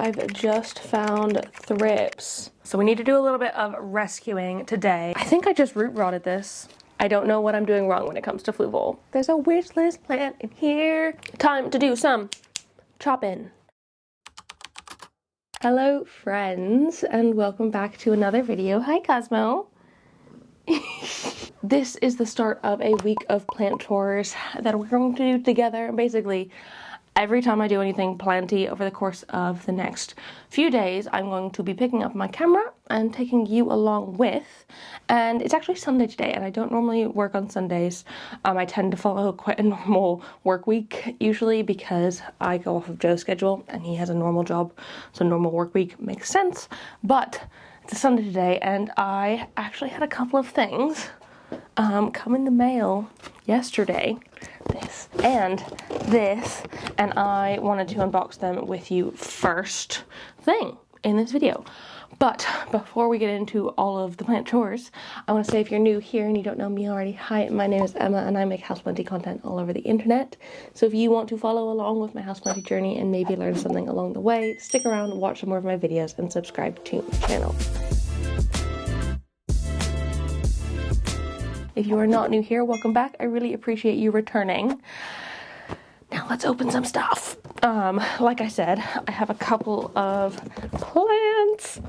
I've just found thrips. So we need to do a little bit of rescuing today. I think I just root rotted this. I don't know what I'm doing wrong when it comes to fluval. There's a wish list plant in here. Time to do some chopping. Hello friends, and welcome back to another video. Hi Cosmo. This is the start of a week of plant chores that we're going to do together. Basically, every time I do anything planty over the course of the next few days, I'm going to be picking up my camera and taking you along with. And it's actually Sunday today, and I don't normally work on Sundays. I tend to follow quite a normal work week usually because I go off of Joe's schedule and he has a normal job, so normal work week makes sense. But it's a Sunday today, and I actually had a couple of things come in the mail yesterday. This and this, and I wanted to unbox them with you first thing in this video. But before we get into all of the plant chores, I want to say, if you're new here and you don't know me already, hi, my name is Emma and I make houseplanty content all over the internet. So if you want to follow along with my houseplanty journey and maybe learn something along the way, stick around, watch some more of my videos, and subscribe to my channel. If you are not new here, welcome back. I really appreciate you returning. Now let's open some stuff. Like I said, I have a couple of plants.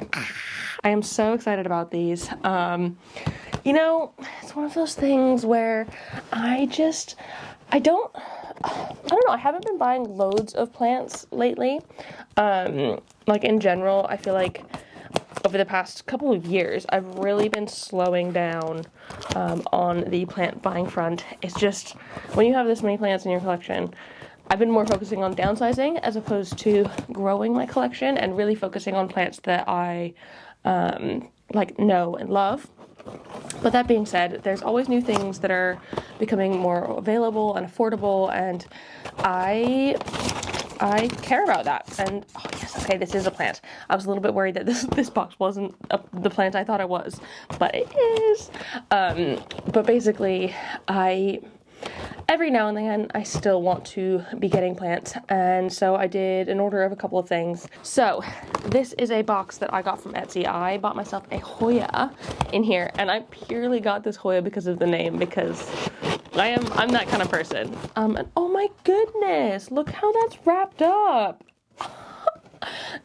I am so excited about these. You know, it's one of those things where I don't know, I haven't been buying loads of plants lately. Like in general, I feel like over the past couple of years, I've really been slowing down on the plant buying front. It's just, when you have this many plants in your collection, I've been more focusing on downsizing as opposed to growing my collection and really focusing on plants that I like know and love. But that being said, there's always new things that are becoming more available and affordable, and I care about that. And oh yes, okay, this is a plant. I was a little bit worried that this box wasn't the plant I thought it was, but it is. But basically, every now and then I still want to be getting plants, and so I did an order of a couple of things. So this is a box that I got from Etsy. I bought myself a Hoya in here, and I purely got this Hoya because of the name, because I'm that kind of person. And oh my goodness, look how that's wrapped up.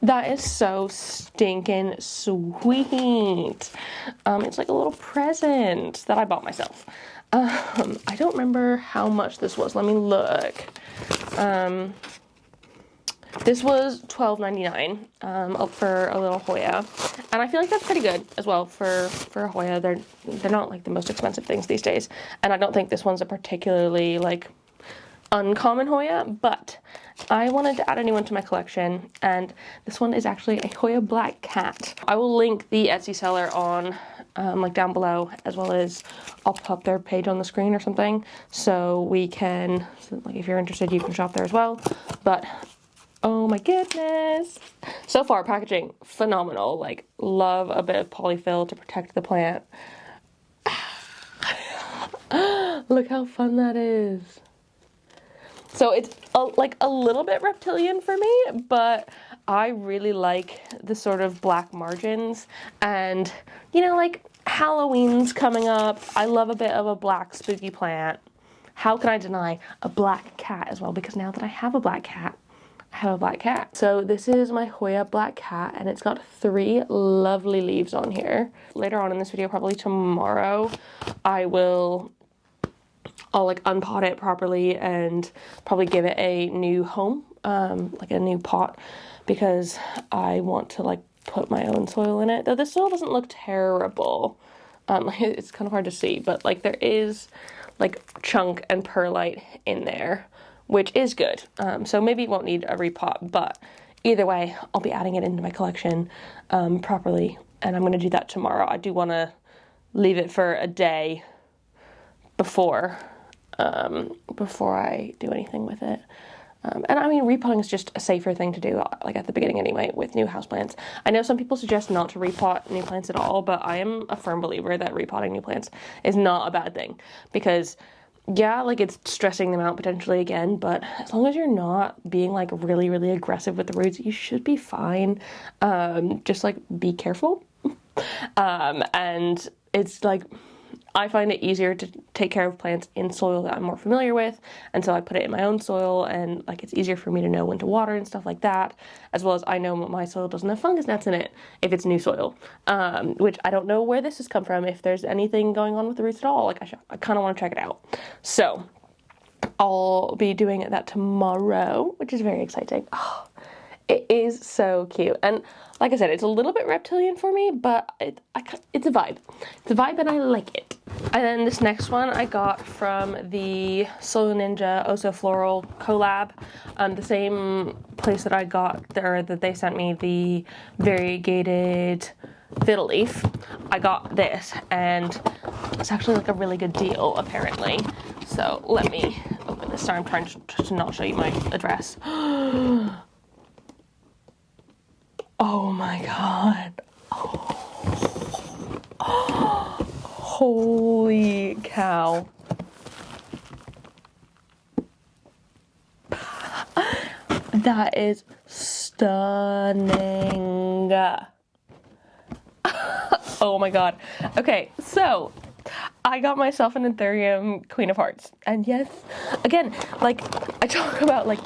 That is so stinking sweet. It's like a little present that I bought myself. I don't remember how much this was. Let me look. This was $12.99 for a little Hoya, and I feel like that's pretty good as well for a Hoya. They're not like the most expensive things these days, and I don't think this one's a particularly like uncommon Hoya, but I wanted to add a new one to my collection, and this one is actually a Hoya black cat. I will link the Etsy seller on like down below, as well as I'll pop their page on the screen or something, so we can, like, if you're interested, you can shop there as well. But oh my goodness, so far packaging phenomenal. Like, love a bit of polyfill to protect the plant. Look how fun that is. So it's like a little bit reptilian for me, but I really like the sort of black margins, and you know, like Halloween's coming up. I love a bit of a black spooky plant. How can I deny a black cat as well? Because now that I have a black cat, I have a black cat. So this is my Hoya black cat, and it's got 3 lovely leaves on here. Later on in this video, probably tomorrow, I'll like unpot it properly and probably give it a new home, like a new pot, because I want to like put my own soil in it. Though this soil doesn't look terrible. It's kind of hard to see, but like there is like chunk and perlite in there, which is good. So maybe it won't need a repot, but either way, I'll be adding it into my collection properly, and I'm going to do that tomorrow. I do want to leave it for a day before I do anything with it. And I mean, repotting is just a safer thing to do, like at the beginning anyway, with new houseplants. I know some people suggest not to repot new plants at all, but I am a firm believer that repotting new plants is not a bad thing, because yeah, like it's stressing them out potentially again, but as long as you're not being like really, really aggressive with the roots, you should be fine. Just like be careful. And it's like, I find it easier to take care of plants in soil that I'm more familiar with, and so I put it in my own soil, and like it's easier for me to know when to water and stuff like that, as well as I know my soil doesn't have fungus gnats in it if it's new soil, which I don't know where this has come from, if there's anything going on with the roots at all. Like I kind of want to check it out. So I'll be doing that tomorrow, which is very exciting. Oh, it is so cute. And like I said, it's a little bit reptilian for me, but it's a vibe. It's a vibe and I like it. And then this next one I got from the Soil Ninja Oso Floral collab. The same place that I got there, that they sent me the variegated fiddle leaf. I got this, and it's actually like a really good deal apparently. So let me open this. Sorry, I'm trying to not show you my address. Oh my god. Oh. Holy cow. That is stunning. Oh my god. Okay, so I got myself an Anthurium Queen of Hearts. And yes, again, like I talk about like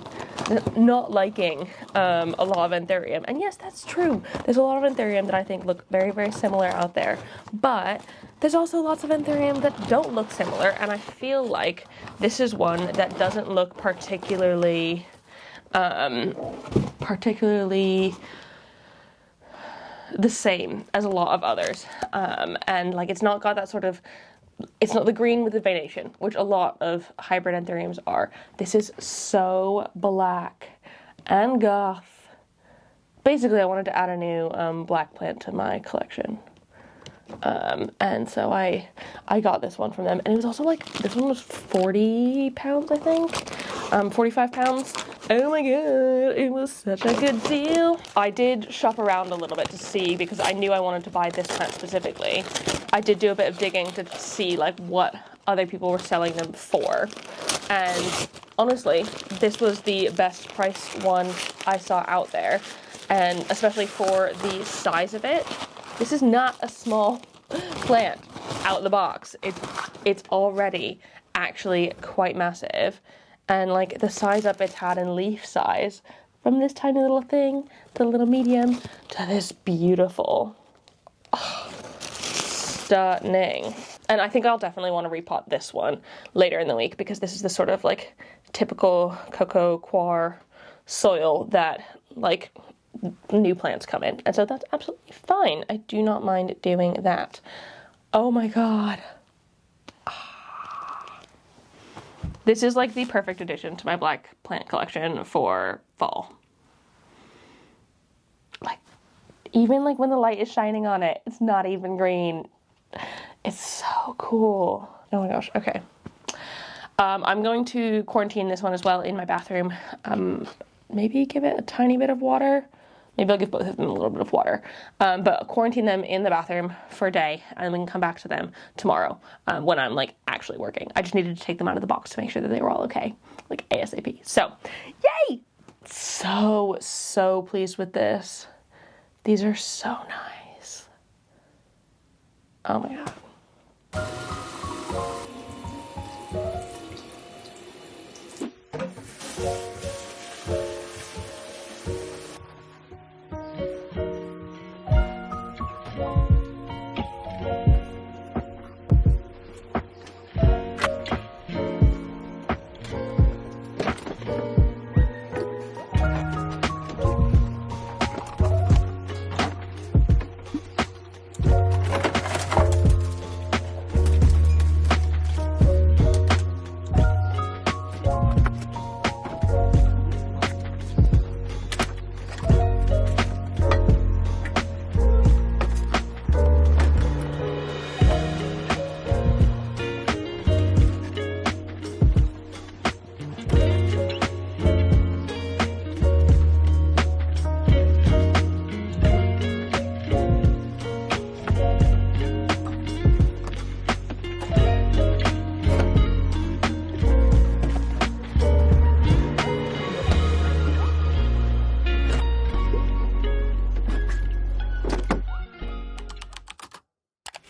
not liking a lot of Anthurium, and yes, that's true. There's a lot of Anthurium that I think look very, very similar out there, but there's also lots of Anthurium that don't look similar, and I feel like this is one that doesn't look particularly the same as a lot of others, and like it's not got that sort of, it's not the green with the veination, which a lot of hybrid Anthuriums are. This is so black and goth. Basically, I wanted to add a new black plant to my collection. And so I got this one from them. And it was also like, this one was 40 pounds, I think. 45 pounds. Oh my god, it was such a good deal. I did shop around a little bit to see, because I knew I wanted to buy this plant specifically. I did do a bit of digging to see like what other people were selling them for. And honestly, this was the best priced one I saw out there. And especially for the size of it, this is not a small plant out of the box. It's already actually quite massive. And like the size up it's had in leaf size, from this tiny little thing to the little medium to this beautiful, stunning. And I think I'll definitely want to repot this one later in the week, because this is the sort of like typical cocoa coir soil that like new plants come in. And so that's absolutely fine. I do not mind doing that. Oh my god. This is like the perfect addition to my black plant collection for fall. Like, even like when the light is shining on it, it's not even green. It's so cool. Oh my gosh, okay. I'm going to quarantine this one as well in my bathroom. Maybe give it a tiny bit of water. Maybe I'll give both of them a little bit of water. But quarantine them in the bathroom for a day, and we can come back to them tomorrow when I'm like actually working. I just needed to take them out of the box to make sure that they were all okay, like ASAP. So, yay! So pleased with this. These are so nice. Oh my god.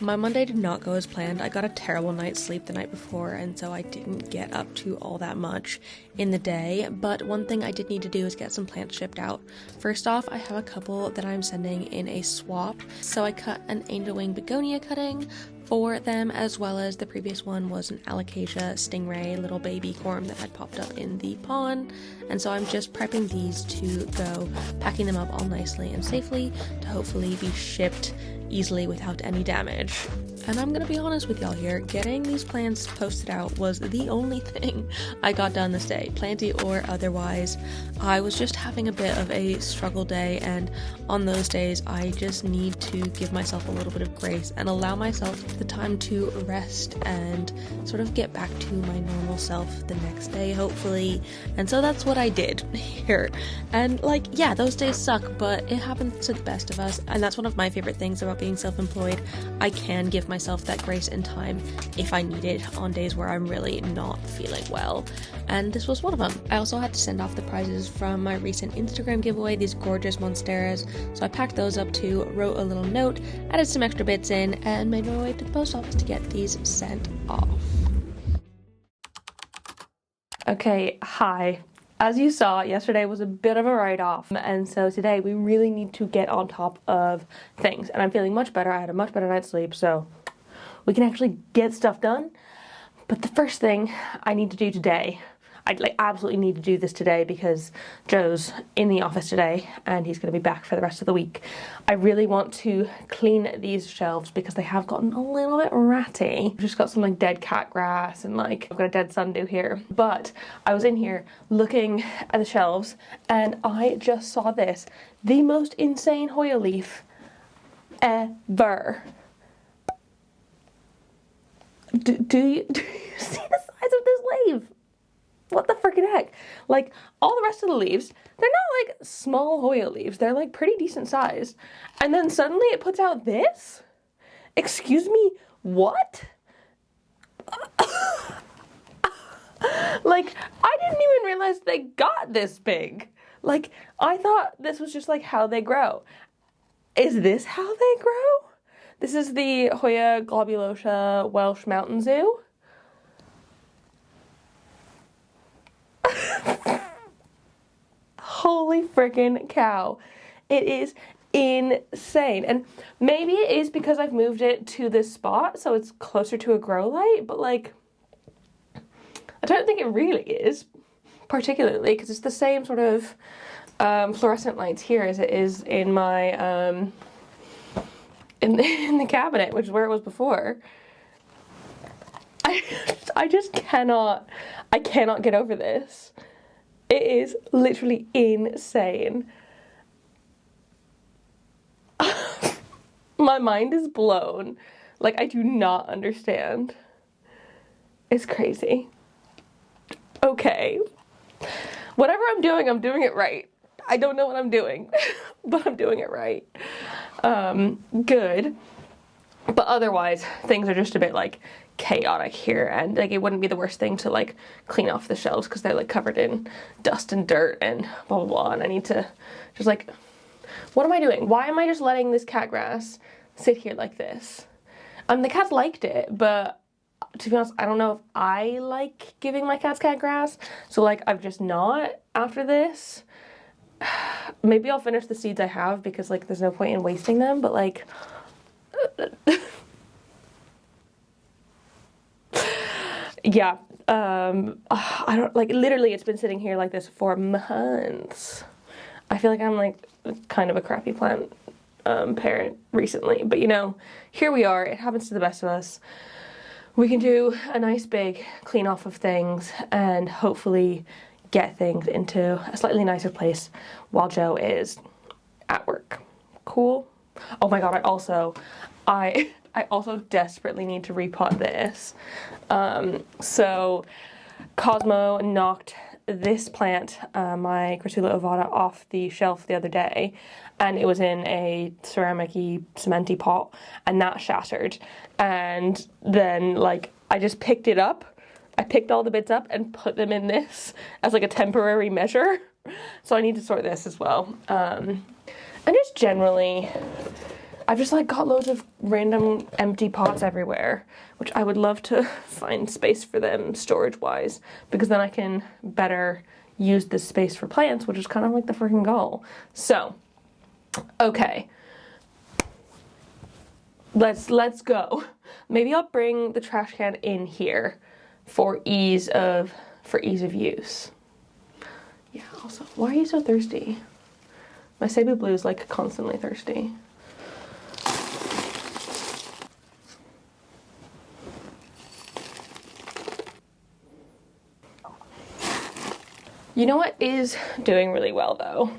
My Monday did not go as planned. I got a terrible night's sleep the night before, and so I didn't get up to all that much in the day, but one thing I did need to do is get some plants shipped out. First off, I have a couple that I'm sending in a swap, so I cut an angel wing begonia cutting for them, as well as the previous one was an alocasia stingray little baby corm that had popped up in the pond, and so I'm just prepping these to go, packing them up all nicely and safely to hopefully be shipped easily without any damage. And I'm gonna be honest with y'all here, getting these plants posted out was the only thing I got done this day, planty or otherwise. I was just having a bit of a struggle day, and on those days I just need to give myself a little bit of grace and allow myself the time to rest and sort of get back to my normal self the next day, hopefully. And so that's what I did here. And like, yeah, those days suck, but it happens to the best of us, and that's one of my favorite things about being self-employed. I can give myself that grace and time if I need it on days where I'm really not feeling well, and this was one of them. I also had to send off the prizes from my recent Instagram giveaway, these gorgeous monsteras, so I packed those up too, wrote a little note, added some extra bits in, and made my way to the post office to get these sent off. Okay, hi. As you saw, yesterday was a bit of a write-off, and so today we really need to get on top of things, and I'm feeling much better. I had a much better night's sleep, so we can actually get stuff done. But the first thing I need to do today, I absolutely need to do this today because Joe's in the office today and he's going to be back for the rest of the week. I really want to clean these shelves because they have gotten a little bit ratty. I've just got some like dead cat grass and like I've got a dead sundew here. But I was in here looking at the shelves and I just saw this. The most insane Hoya leaf ever. Do you see the size of this leaf? What the freaking heck? Like, all the rest of the leaves, they're not like small Hoya leaves. They're like pretty decent sized. And then suddenly it puts out this? Excuse me, what? Like, I didn't even realize they got this big. Like, I thought this was just like how they grow. Is this how they grow? This is the Hoya globulosa Welsh Mountain Zoo. Holy freaking cow. It is insane. And maybe it is because I've moved it to this spot so it's closer to a grow light, but like, I don't think it really is, particularly because it's the same sort of fluorescent lights here as it is in my in the cabinet, which is where it was before. I just cannot get over this. It is literally insane. My mind is blown. Like, I do not understand. It's crazy. Okay. Whatever I'm doing it right. I don't know what I'm doing, but I'm doing it right. Good. But otherwise, things are just a bit like chaotic here, and like it wouldn't be the worst thing to like clean off the shelves because they're like covered in dust and dirt and blah blah blah, and I need to just like, what am I doing? Why am I just letting this cat grass sit here like this? The cats liked it, but to be honest, I don't know if I like giving my cats cat grass, so like I've just not after this. Maybe I'll finish the seeds I have because like there's no point in wasting them, but like yeah, I don't, like, literally it's been sitting here like this for months. I feel like I'm like kind of a crappy plant parent recently, but you know, here we are. It happens to the best of us. We can do a nice big clean off of things and hopefully get things into a slightly nicer place while Joe is at work. Cool. Oh my god, I also desperately need to repot this. So Cosmo knocked this plant, my Crassula ovata, off the shelf the other day, and it was in a ceramic-y, cementy pot, and that shattered. And then, like, I just picked it up. I picked all the bits up and put them in this as like a temporary measure. So I need to sort this as well. And just generally, I've just like got loads of random empty pots everywhere, which I would love to find space for them storage wise, because then I can better use this space for plants, which is kind of like the freaking goal. So, okay. Let's go. Maybe I'll bring the trash can in here for ease of use. Yeah, also, why are you so thirsty? My Cebu Blue is like constantly thirsty. You know what is doing really well though?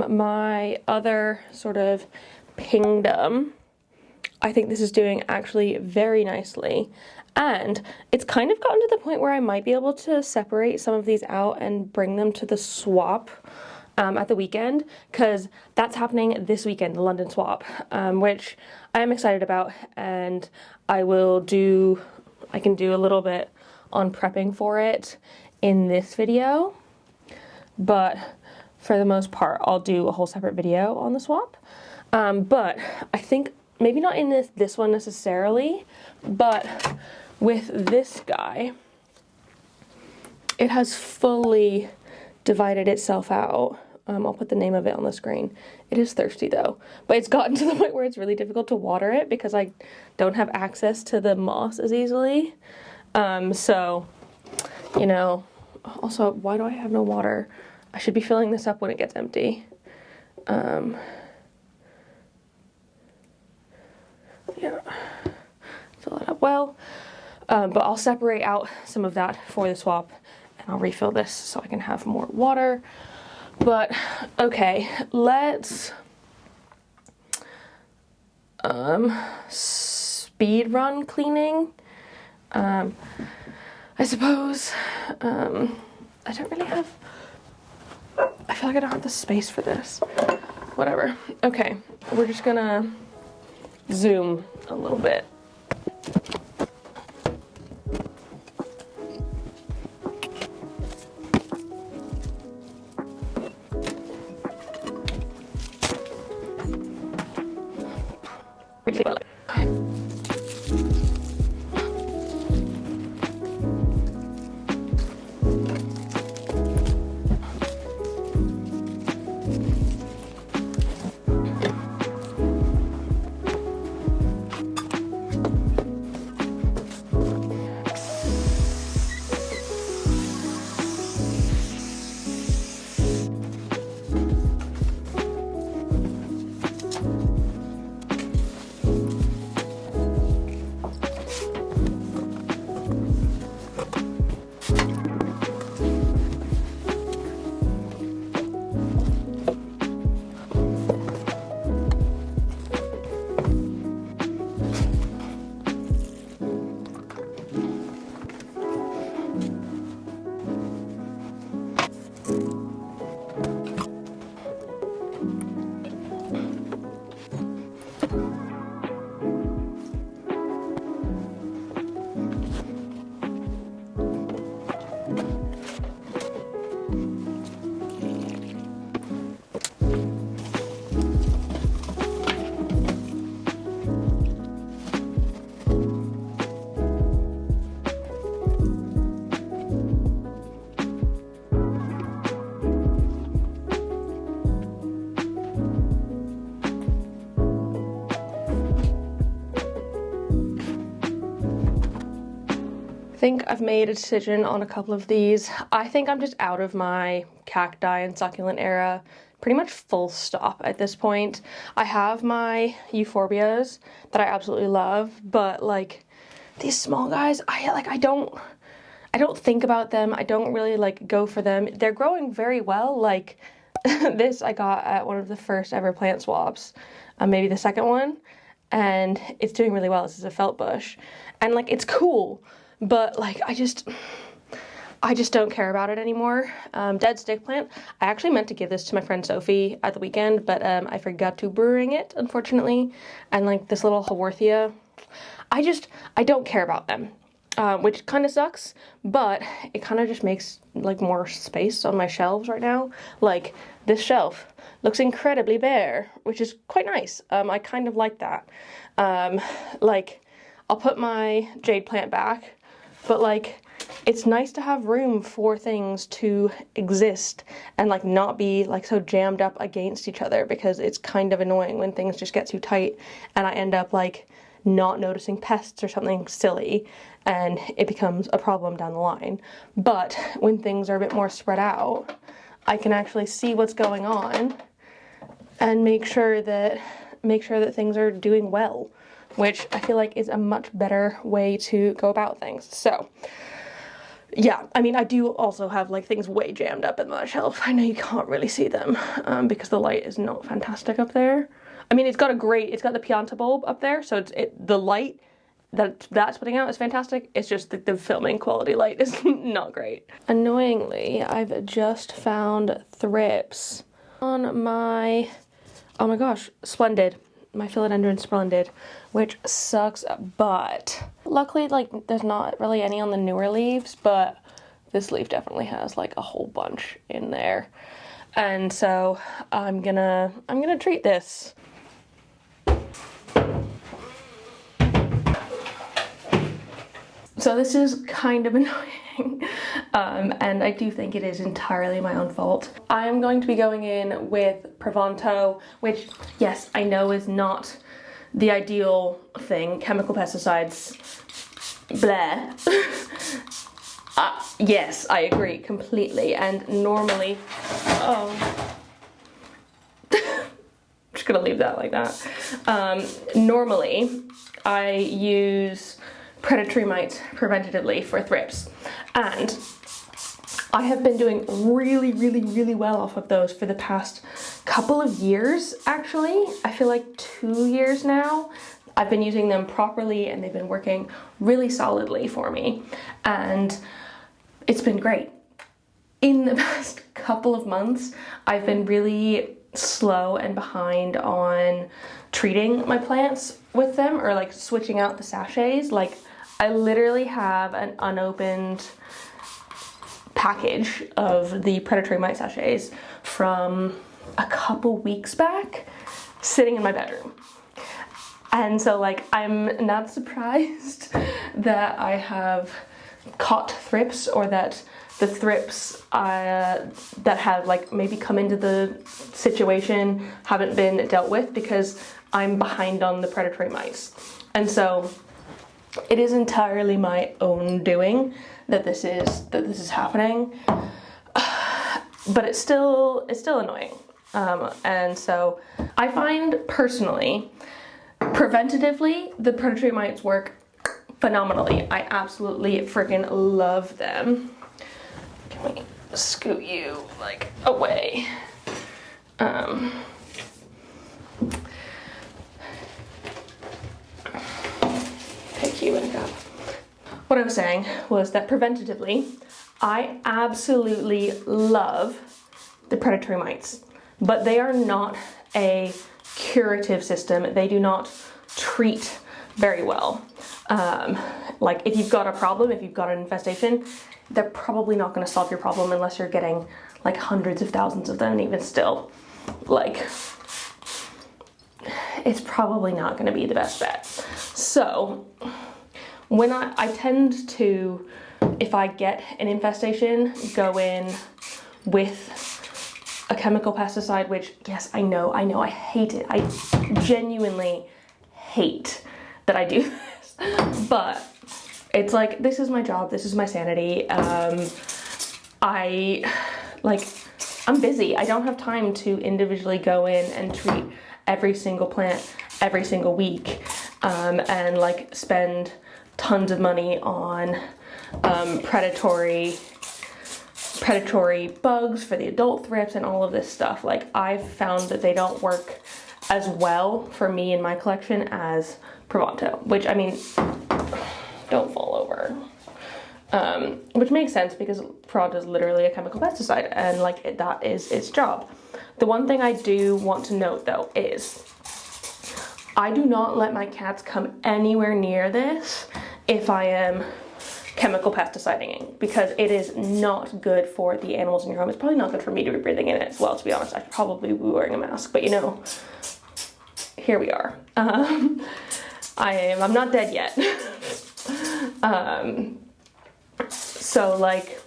My other sort of pingdom, I think this is doing actually very nicely. And it's kind of gotten to the point where I might be able to separate some of these out and bring them to the swap at the weekend, because that's happening this weekend, the London swap, which I am excited about, and I can do a little bit on prepping for it in this video, but for the most part, I'll do a whole separate video on the swap. But I think maybe not in this one necessarily, but with this guy, it has fully divided itself out. I'll put the name of it on the screen. It is thirsty though, but it's gotten to the point where it's really difficult to water it because I don't have access to the moss as easily. So, you know, also, why do I have no water? I should be filling this up when it gets empty. Yeah, fill it up well. But I'll separate out some of that for the swap, and I'll refill this so I can have more water. But okay, let's speed run cleaning. I suppose I don't really have, I feel like I don't have the space for this. Whatever. Okay, we're just gonna zoom a little bit. I think I've made a decision on a couple of these. I think I'm just out of my cacti and succulent era, pretty much full stop at this point. I have my euphorbias that I absolutely love, but like these small guys, I don't think about them. I don't really like go for them. They're growing very well. Like this I got at one of the first ever plant swaps, maybe the second one, and it's doing really well. This is a felt bush, and like it's cool. But like I just don't care about it anymore. Dead stick plant. I actually meant to give this to my friend Sophie at the weekend, but I forgot to brewing it, unfortunately. And like this little Haworthia, I don't care about them, which kind of sucks, but it kind of just makes like more space on my shelves right now. Like this shelf looks incredibly bare, which is quite nice. I kind of like that. Like, I'll put my jade plant back, but like, it's nice to have room for things to exist and like not be like so jammed up against each other, because it's kind of annoying when things just get too tight and I end up like not noticing pests or something silly and it becomes a problem down the line. But when things are a bit more spread out, I can actually see what's going on and make sure that things are doing well, which I feel like is a much better way to go about things. So yeah, I mean, I do also have like things way jammed up in my shelf. I know you can't really see them because the light is not fantastic up there. I mean, it's got the pianta bulb up there, so the light that's putting out is fantastic. It's just the filming quality light is not great. Annoyingly, I've just found thrips on my, oh my gosh, Splendid. My philodendron Splendid, which sucks, but luckily like there's not really any on the newer leaves, but this leaf definitely has like a whole bunch in there. And so I'm gonna treat this. So this is kind of annoying, and I do think it is entirely my own fault. I'm going to be going in with Provanto, which, yes, I know is not the ideal thing. Chemical pesticides, blah. Yes, I agree completely, and normally, oh. I'm just gonna leave that like that. Normally, I use predatory mites preventatively for thrips, and I have been doing really well off of those for the past couple of years. Actually, I feel like 2 years now. I've been using them properly and they've been working really solidly for me, and it's been great. In the past couple of months, I've been really slow and behind on treating my plants with them, or like switching out the sachets. Like, I literally have an unopened package of the predatory mite sachets from a couple weeks back sitting in my bedroom. And so like, I'm not surprised that I have caught thrips, or that the thrips that have like maybe come into the situation haven't been dealt with, because I'm behind on the predatory mice. And so it is entirely my own doing that this is happening, but it's still annoying. And so I find personally, preventatively, the predatory mites work phenomenally. I absolutely freaking love them. Can we scoot you like away? Pick you and up. What I was saying was that preventatively, I absolutely love the predatory mites, but they are not a curative system. They do not treat very well. Like, if you've got a problem, if you've got an infestation, they're probably not going to solve your problem unless you're getting like hundreds of thousands of them, and even still, like, it's probably not going to be the best bet. So when I tend to, if I get an infestation, go in with a chemical pesticide, which, yes, I know, I hate it. I genuinely hate that I do this, but it's like, this is my job, this is my sanity. I'm busy. I don't have time to individually go in and treat every single plant every single week, and like spend tons of money on predatory bugs for the adult thrips and all of this stuff. Like, I've found that they don't work as well for me in my collection as Provanto, which, I mean, don't fall over. Which makes sense, because Provanto is literally a chemical pesticide, and like, that is its job. The one thing I do want to note though is, I do not let my cats come anywhere near this if I am chemical pesticiding, because it is not good for the animals in your home. It's probably not good for me to be breathing in it as well, to be honest. I should probably be wearing a mask, but you know, here we are. I'm not dead yet. So like,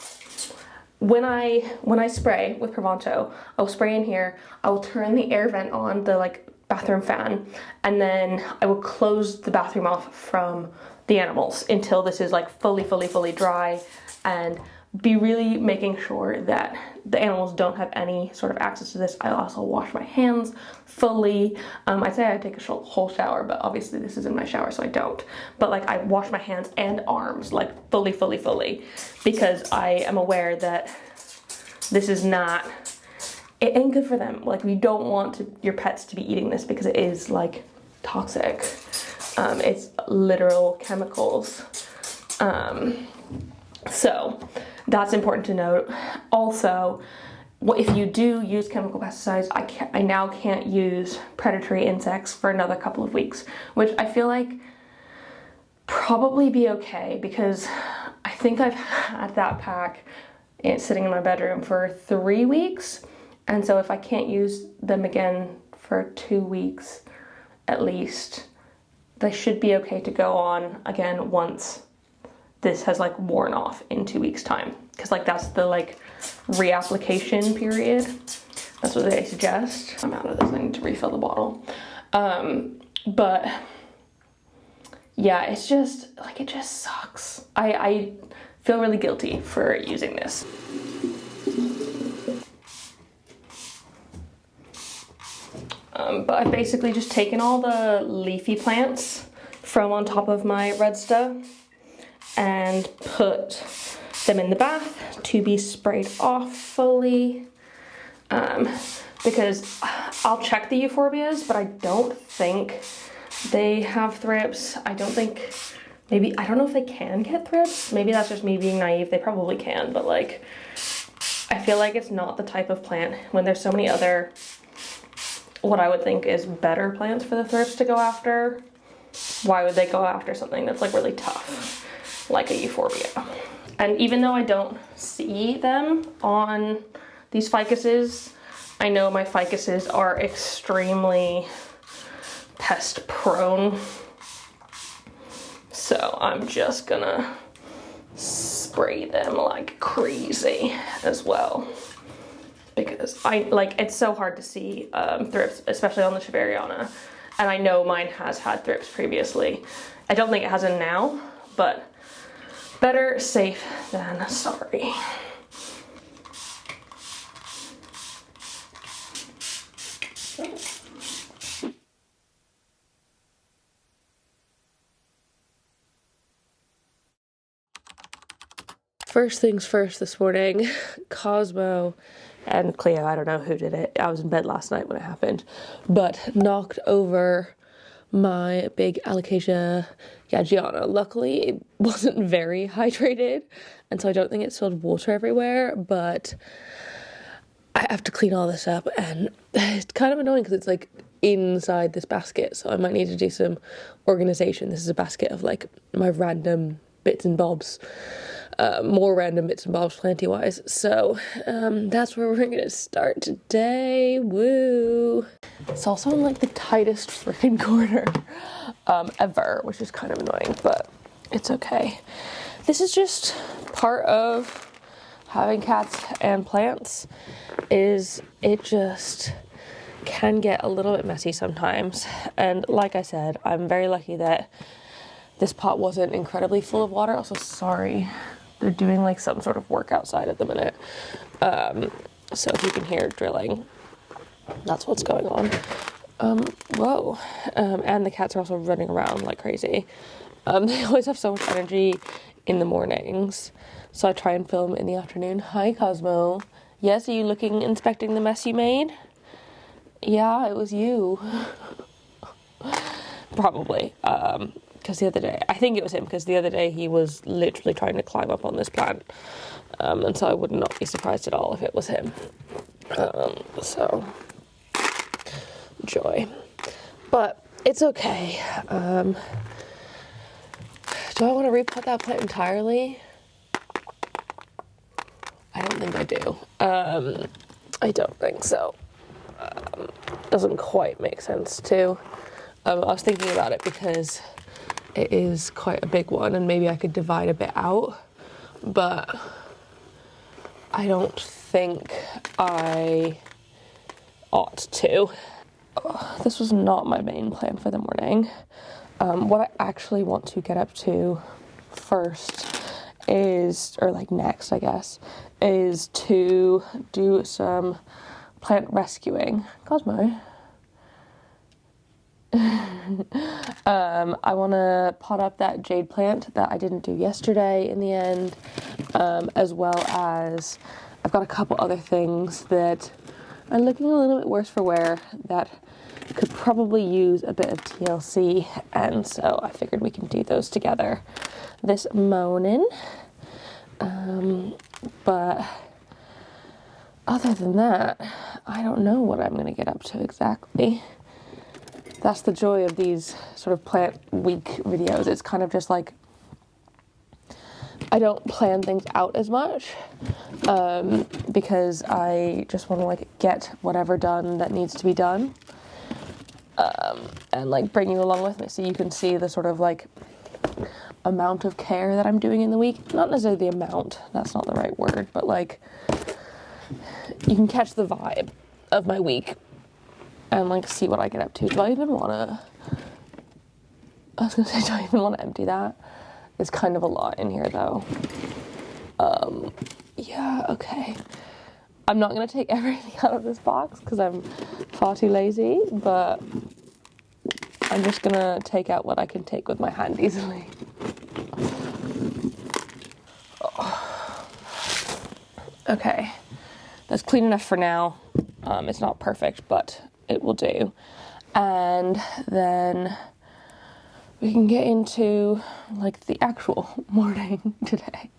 when I spray with Pronto, I'll spray in here, I will turn the air vent on, the like bathroom fan, and then I will close the bathroom off from the animals until this is like fully dry, and be really making sure that the animals don't have any sort of access to this. I also wash my hands fully. I'd say I take a whole shower, but obviously this is in my shower, so I don't. But like, I wash my hands and arms like fully, because I am aware that this is not, it ain't good for them. Like, we don't want your pets to be eating this, because it is like toxic. It's literal chemicals. So that's important to note. Also, if you do use chemical pesticides, I now can't use predatory insects for another couple of weeks, which I feel like probably be okay, because I think I've had that pack sitting in my bedroom for 3 weeks. And so if I can't use them again for 2 weeks at least, they should be okay to go on again once this has like worn off in 2 weeks time, because like that's the like reapplication period. That's what they suggest. I'm out of this, I need to refill the bottle. But yeah, it's just like, it just sucks. I feel really guilty for using this. But I've basically just taken all the leafy plants from on top of my redsta and put them in the bath to be sprayed off fully. Because I'll check the euphorbias, but I don't think they have thrips. I don't think, maybe, I don't know if they can get thrips. Maybe that's just me being naive. They probably can, but like, I feel like it's not the type of plant when there's so many other, what I would think is better plants for the thrips to go after. Why would they go after something that's like really tough, like a euphorbia? And even though I don't see them on these ficuses, I know my ficuses are extremely pest prone. So I'm just gonna spray them like crazy as well, because it's so hard to see thrips, especially on the Cheveriana. And I know mine has had thrips previously. I don't think it has them now, but better safe than sorry. First things first this morning, Cosmo and Cleo, I don't know who did it. I was in bed last night when it happened, but knocked over my big Alocasia Gianna. Luckily, it wasn't very hydrated, and so I don't think it spilled water everywhere, but I have to clean all this up, and it's kind of annoying because it's like inside this basket, so I might need to do some organization. This is a basket of like my random bits and bobs. More random bits and bobs planty-wise. So that's where we're gonna start today. Woo! It's also in like the tightest freaking corner ever, which is kind of annoying, but it's okay. This is just part of having cats and plants, is it just can get a little bit messy sometimes. And like I said, I'm very lucky that this pot wasn't incredibly full of water. Also, sorry, they're doing like some sort of work outside at the minute. So if you can hear drilling, that's what's going on. Whoa. And the cats are also running around like crazy. They always have so much energy in the mornings, so I try and film in the afternoon. Hi, Cosmo. Yes, are you inspecting the mess you made? Yeah, it was you. Probably. Because the other day, I think it was him, because the other day he was literally trying to climb up on this plant. And so I would not be surprised at all if it was him. So, joy. But it's okay. Do I want to repot that plant entirely? do. I don't think so. Doesn't quite make sense to. I was thinking about it because it is quite a big one and maybe I could divide a bit out, but I don't think I ought to. This was not my main plan for the morning. What I actually want to get up to first is, or like next I guess, is to do some plant rescuing. Cosmo. I want to pot up that jade plant that I didn't do yesterday in the end, as well as I've got a couple other things that are looking a little bit worse for wear that could probably use a bit of TLC, and so I figured we can do those together this morning. But other than that, I don't know what I'm going to get up to exactly. That's the joy of these sort of plant week videos. It's kind of just like, I don't plan things out as much, because I just want to like get whatever done that needs to be done, and like bring you along with me so you can see the sort of like amount of care that I'm doing in the week. Not necessarily the amount, that's not the right word, but like you can catch the vibe of my week and like see what I get up to. Do I even want to, I was gonna say, do I even want to empty that? It's kind of a lot in here though. Yeah, okay. I'm not gonna take everything out of this box because I'm far too lazy, but I'm just gonna take out what I can take with my hand easily. Oh. Okay, that's clean enough for now. It's not perfect, but it will do. And then we can get into like the actual morning today.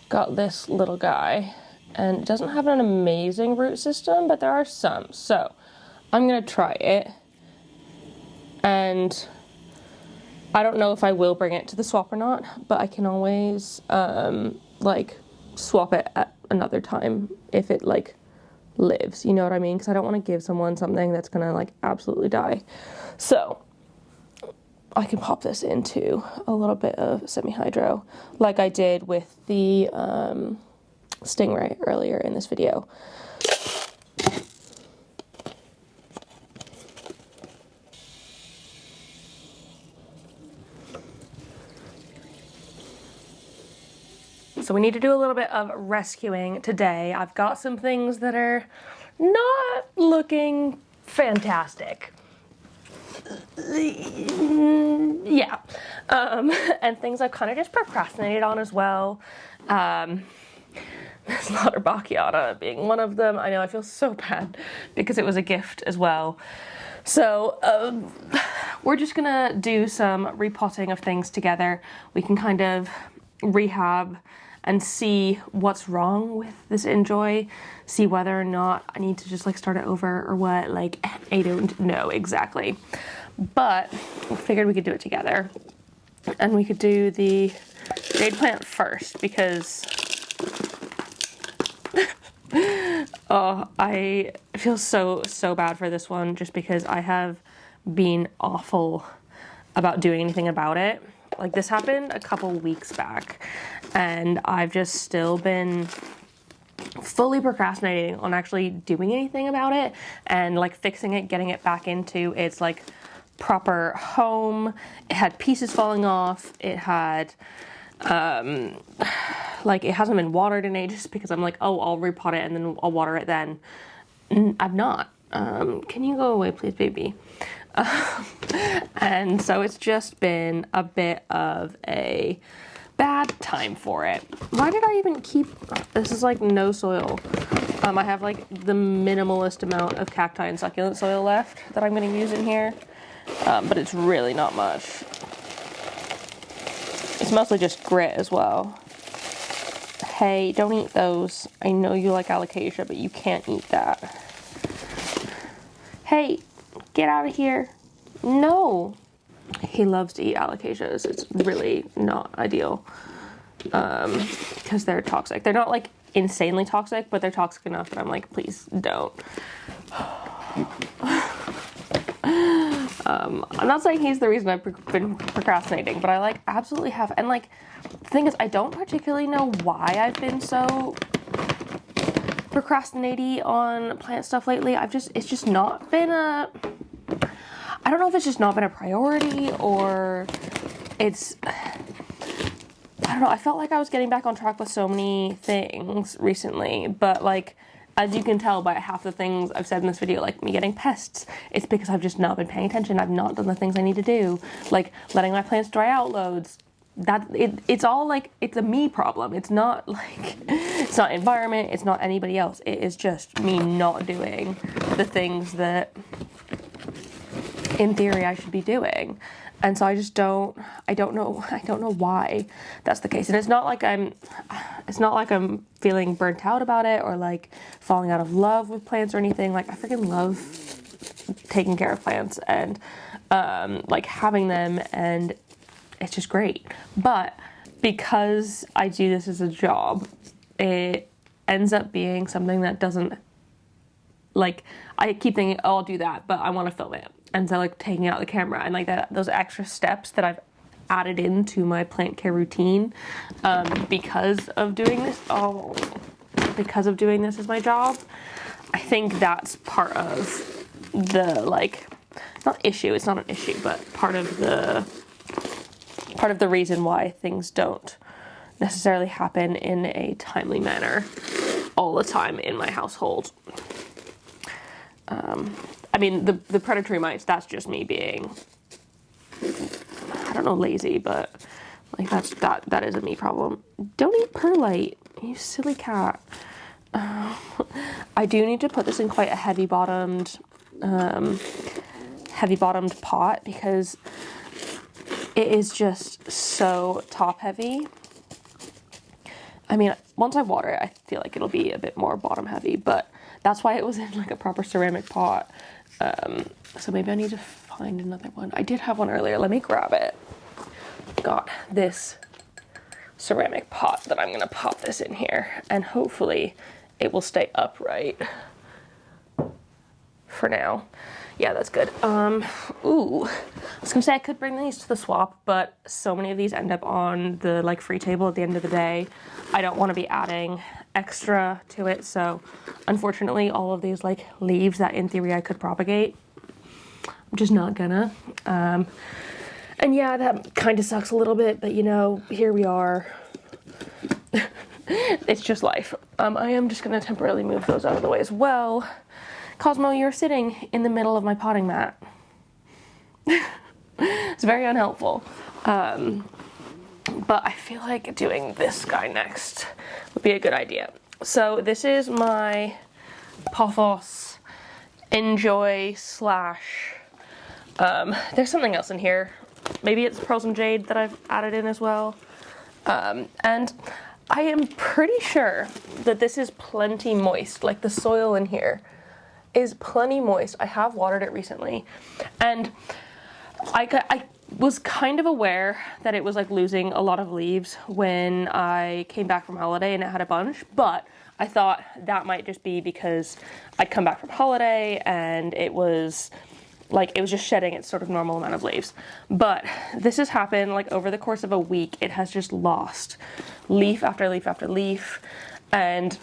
Got this little guy, and it doesn't have an amazing root system, but there are some. So I'm gonna try it, and I don't know if I will bring it to the swap or not, but I can always like swap it at another time if it like lives, you know what I mean? Because I don't want to give someone something that's gonna like absolutely die. So I can pop this into a little bit of semi-hydro like I did with the stingray earlier in this video. So we need to do a little bit of rescuing today. I've got some things that are not looking fantastic. Yeah. And things I've kind of just procrastinated on as well. This Lauterbachia being one of them. I know, I feel so bad because it was a gift as well. So we're just gonna do some repotting of things together. We can kind of rehab and see what's wrong with this enjoy, see whether or not I need to just like start it over or what. Like, I don't know exactly, but we figured we could do it together. And we could do the jade plant first because oh, I feel so bad for this one just because I have been awful about doing anything about it. Like, this happened a couple weeks back, and I've just still been fully procrastinating on actually doing anything about it and like fixing it, getting it back into its like proper home. It had pieces falling off. It had like, it hasn't been watered in ages because I'm like, oh, I'll repot it and then I'll water it then. I've not. Can you go away, please, baby? And so it's just been a bit of a bad time for it. Why did I even keep, this is like no soil. I have like the minimalist amount of cacti and succulent soil left that I'm going to use in here, but it's really not much. It's mostly just grit as well. Hey, don't eat those. I know you like alocasia, but you can't eat that. Hey, get out of here. No. he loves to eat alocasias. It's really not ideal because they're toxic. They're not like insanely toxic, but they're toxic enough that I'm like, please don't. I'm not saying he's the reason I've been procrastinating, but I like absolutely have. And like, the thing is, I don't particularly know why I've been so procrastinating on plant stuff lately. It's just not been I don't know if it's just not been a priority or it's, I don't know. I felt like I was getting back on track with so many things recently, but like, as you can tell by half the things I've said in this video, like me getting pests, it's because I've just not been paying attention. I've not done the things I need to do, like letting my plants dry out loads. It's all like, it's a me problem. It's not like, it's not environment, it's not anybody else. It is just me not doing the things that in theory I should be doing. And so I don't know why that's the case. And it's not like I'm feeling burnt out about it or like falling out of love with plants or anything. Like I freaking love taking care of plants and like having them, and it's just great. But because I do this as a job, it ends up being something that doesn't, like, I keep thinking, oh, I'll do that, but I want to film it. And so like taking out the camera and like those extra steps that I've added into my plant care routine because of doing this as my job, I think that's part of the, like, it's not an issue, but part of the reason why things don't necessarily happen in a timely manner all the time in my household. I mean, the predatory mites, that's just me being, I don't know, lazy, but like that is a me problem. Don't eat perlite, you silly cat. I do need to put this in quite a heavy bottomed pot because it is just so top heavy. I mean, once I water it, I feel like it'll be a bit more bottom heavy, but that's why it was in like a proper ceramic pot. So maybe I need to find another one. I did have one earlier. Let me grab it. Got this ceramic pot that I'm gonna pop this in here, and hopefully it will stay upright for now. Yeah, that's good. Ooh, I was gonna say I could bring these to the swap, but so many of these end up on the like free table at the end of the day. I don't want to be adding extra to it, so unfortunately all of these like leaves that in theory I could propagate, I'm just not gonna. And yeah, that kind of sucks a little bit, but you know, here we are. It's just life. I am just gonna temporarily move those out of the way as well. Cosmo, you're sitting in the middle of my potting mat. It's very unhelpful. But I feel like doing this guy next would be a good idea. So this is my Pothos Enjoy slash, there's something else in here. Maybe it's Pearls and Jade that I've added in as well. And I am pretty sure that this is plenty moist, like the soil in here is plenty moist. I have watered it recently, and I was kind of aware that it was like losing a lot of leaves when I came back from holiday and it had a bunch, but I thought that might just be because I'd come back from holiday and it was just shedding its sort of normal amount of leaves. But this has happened like over the course of a week. It has just lost leaf after leaf after leaf, and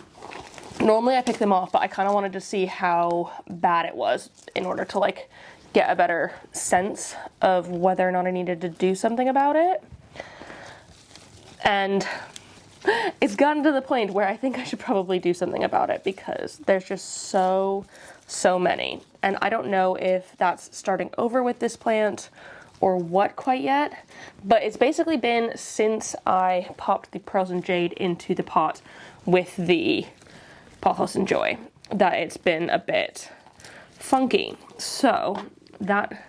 normally I pick them off, but I kind of wanted to see how bad it was in order to like get a better sense of whether or not I needed to do something about it. And it's gotten to the point where I think I should probably do something about it because there's just so many. And I don't know if that's starting over with this plant or what quite yet, but it's basically been since I popped the Pearls and Jade into the pot with the Pothos Enjoy that it's been a bit funky. So that,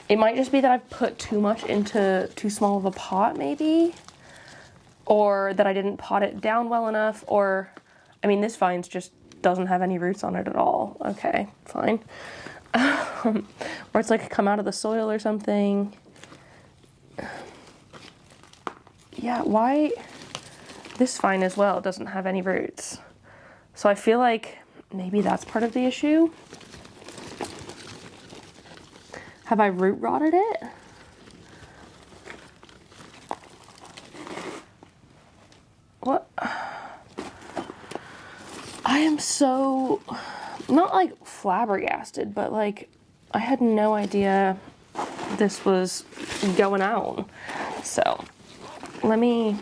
it might just be that I've put too much into too small of a pot maybe, or that I didn't pot it down well enough, or, I mean, this vine just doesn't have any roots on it at all. Okay, fine. Or it's like come out of the soil or something. yeah, why this vine as well doesn't have any roots. So I feel like maybe that's part of the issue. Have I root rotted it? What? I am so, not like flabbergasted, but like I had no idea this was going on. So let me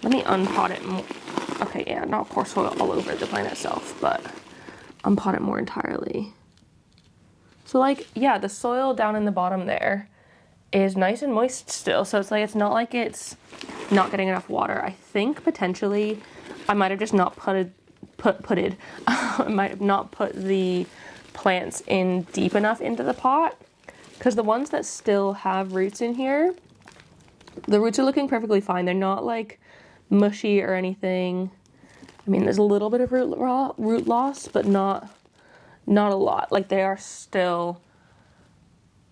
unpot it more. Okay, yeah, not pour soil all over the plant itself, but unpot it more entirely. So like, yeah, the soil down in the bottom there is nice and moist still. So it's like, it's not like it's not getting enough water. I think potentially I might have just not I might have not put the plants in deep enough into the pot, because the ones that still have roots in here, the roots are looking perfectly fine. They're not like mushy or anything. I mean, there's a little bit of root loss, but not a lot. Like they're still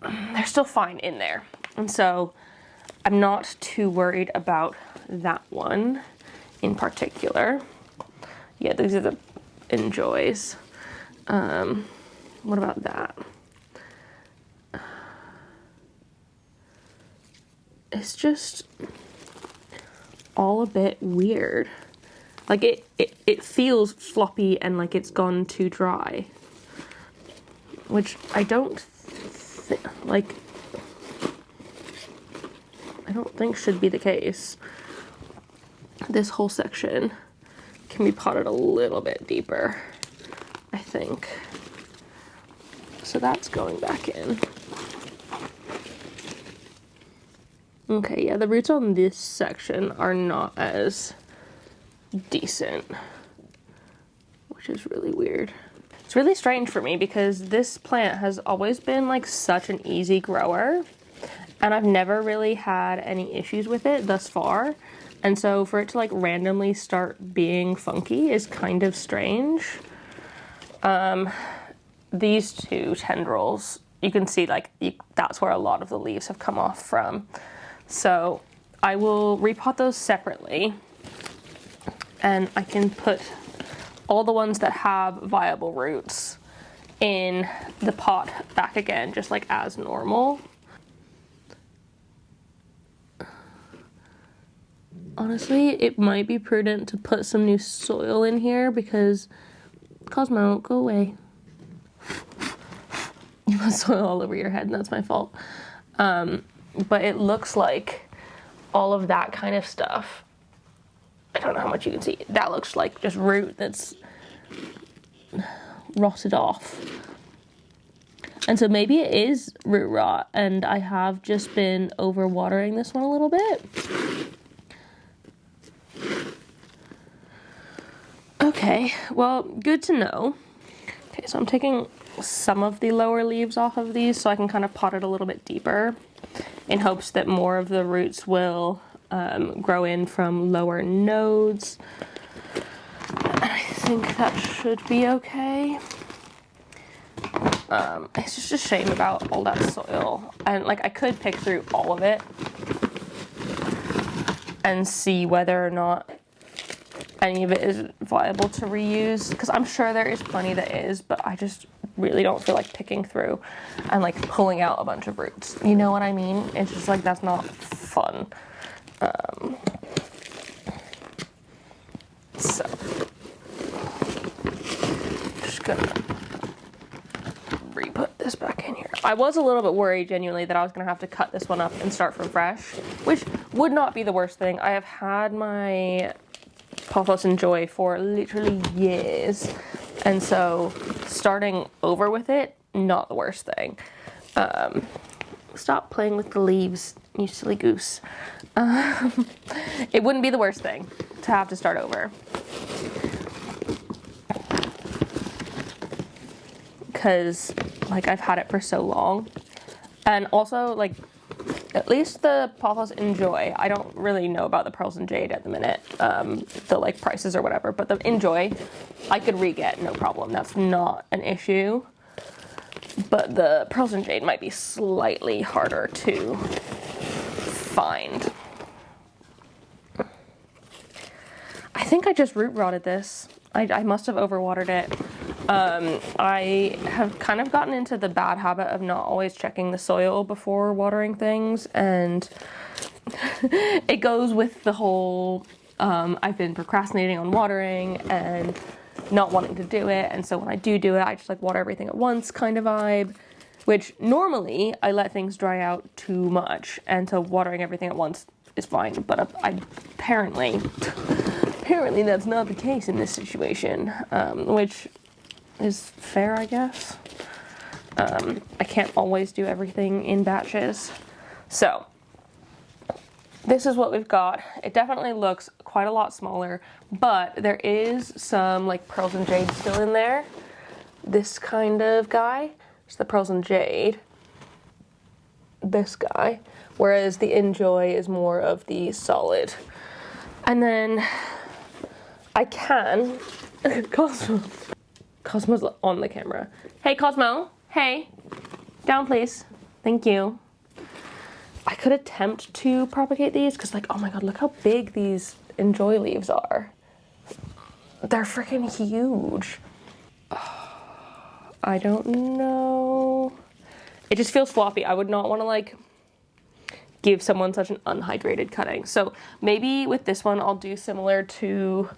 fine in there. And so I'm not too worried about that one in particular. Yeah, these are the enjoys. What about that? It's just all a bit weird. Like it feels floppy and like it's gone too dry, which I don't think should be the case. This whole section can be potted a little bit deeper, I think. So that's going back in. Okay, yeah, the roots on this section are not as decent, which is really weird. It's really strange for me because this plant has always been like such an easy grower, and I've never really had any issues with it thus far. And so for it to like randomly start being funky is kind of strange. These two tendrils, you can see like that's where a lot of the leaves have come off from. So I will repot those separately, and I can put all the ones that have viable roots in the pot back again, just like as normal. Honestly, it might be prudent to put some new soil in here because, Cosmo, go away. You put soil all over your head, and that's my fault. But it looks like all of that kind of stuff, I don't know how much you can see, that looks like just root that's rotted off. And so maybe it is root rot, and I have just been overwatering this one a little bit. Okay, well, good to know. Okay, so I'm taking some of the lower leaves off of these so I can kind of pot it a little bit deeper in hopes that more of the roots will grow in from lower nodes. And I think that should be okay. It's just a shame about all that soil. And like I could pick through all of it and see whether or not any of it is viable to reuse, because I'm sure there is plenty that is, but I just really don't feel like picking through and like pulling out a bunch of roots. You know what I mean? It's just like that's not fun. So just gonna re-put this back in here. I was a little bit worried genuinely that I was gonna have to cut this one up and start from fresh, which would not be the worst thing. I have had my Pothos and Joy for literally years, and so starting over with it, not the worst thing. Stop playing with the leaves, you silly goose. It wouldn't be the worst thing to have to start over, because like I've had it for so long. And also like at least the Pothos Enjoy, I don't really know about the Pearls and Jade at the minute, the like prices or whatever, but the Enjoy I could re-get, no problem. That's not an issue. But the Pearls and Jade might be slightly harder to find. I think I just root rotted this. I must have overwatered it. I have kind of gotten into the bad habit of not always checking the soil before watering things, and it goes with the whole I've been procrastinating on watering and not wanting to do it, and so when I do it, I just like water everything at once kind of vibe, which normally I let things dry out too much, and so watering everything at once is fine, but apparently that's not the case in this situation, which is fair, I guess. I can't always do everything in batches. So this is what we've got. It definitely looks quite a lot smaller, but there is some like pearls and jade still in there. This kind of guy, it's the pearls and jade. This guy, whereas the Enjoy is more of the solid. And then I can, Cosmo's on the camera. Hey Cosmo, hey, down please, thank you. I could attempt to propagate these, because like, oh my god, look how big these Enjoy leaves are. They're freaking huge. I don't know. It just feels floppy. I would not want to like give someone such an unhydrated cutting. So maybe with this one, I'll do similar to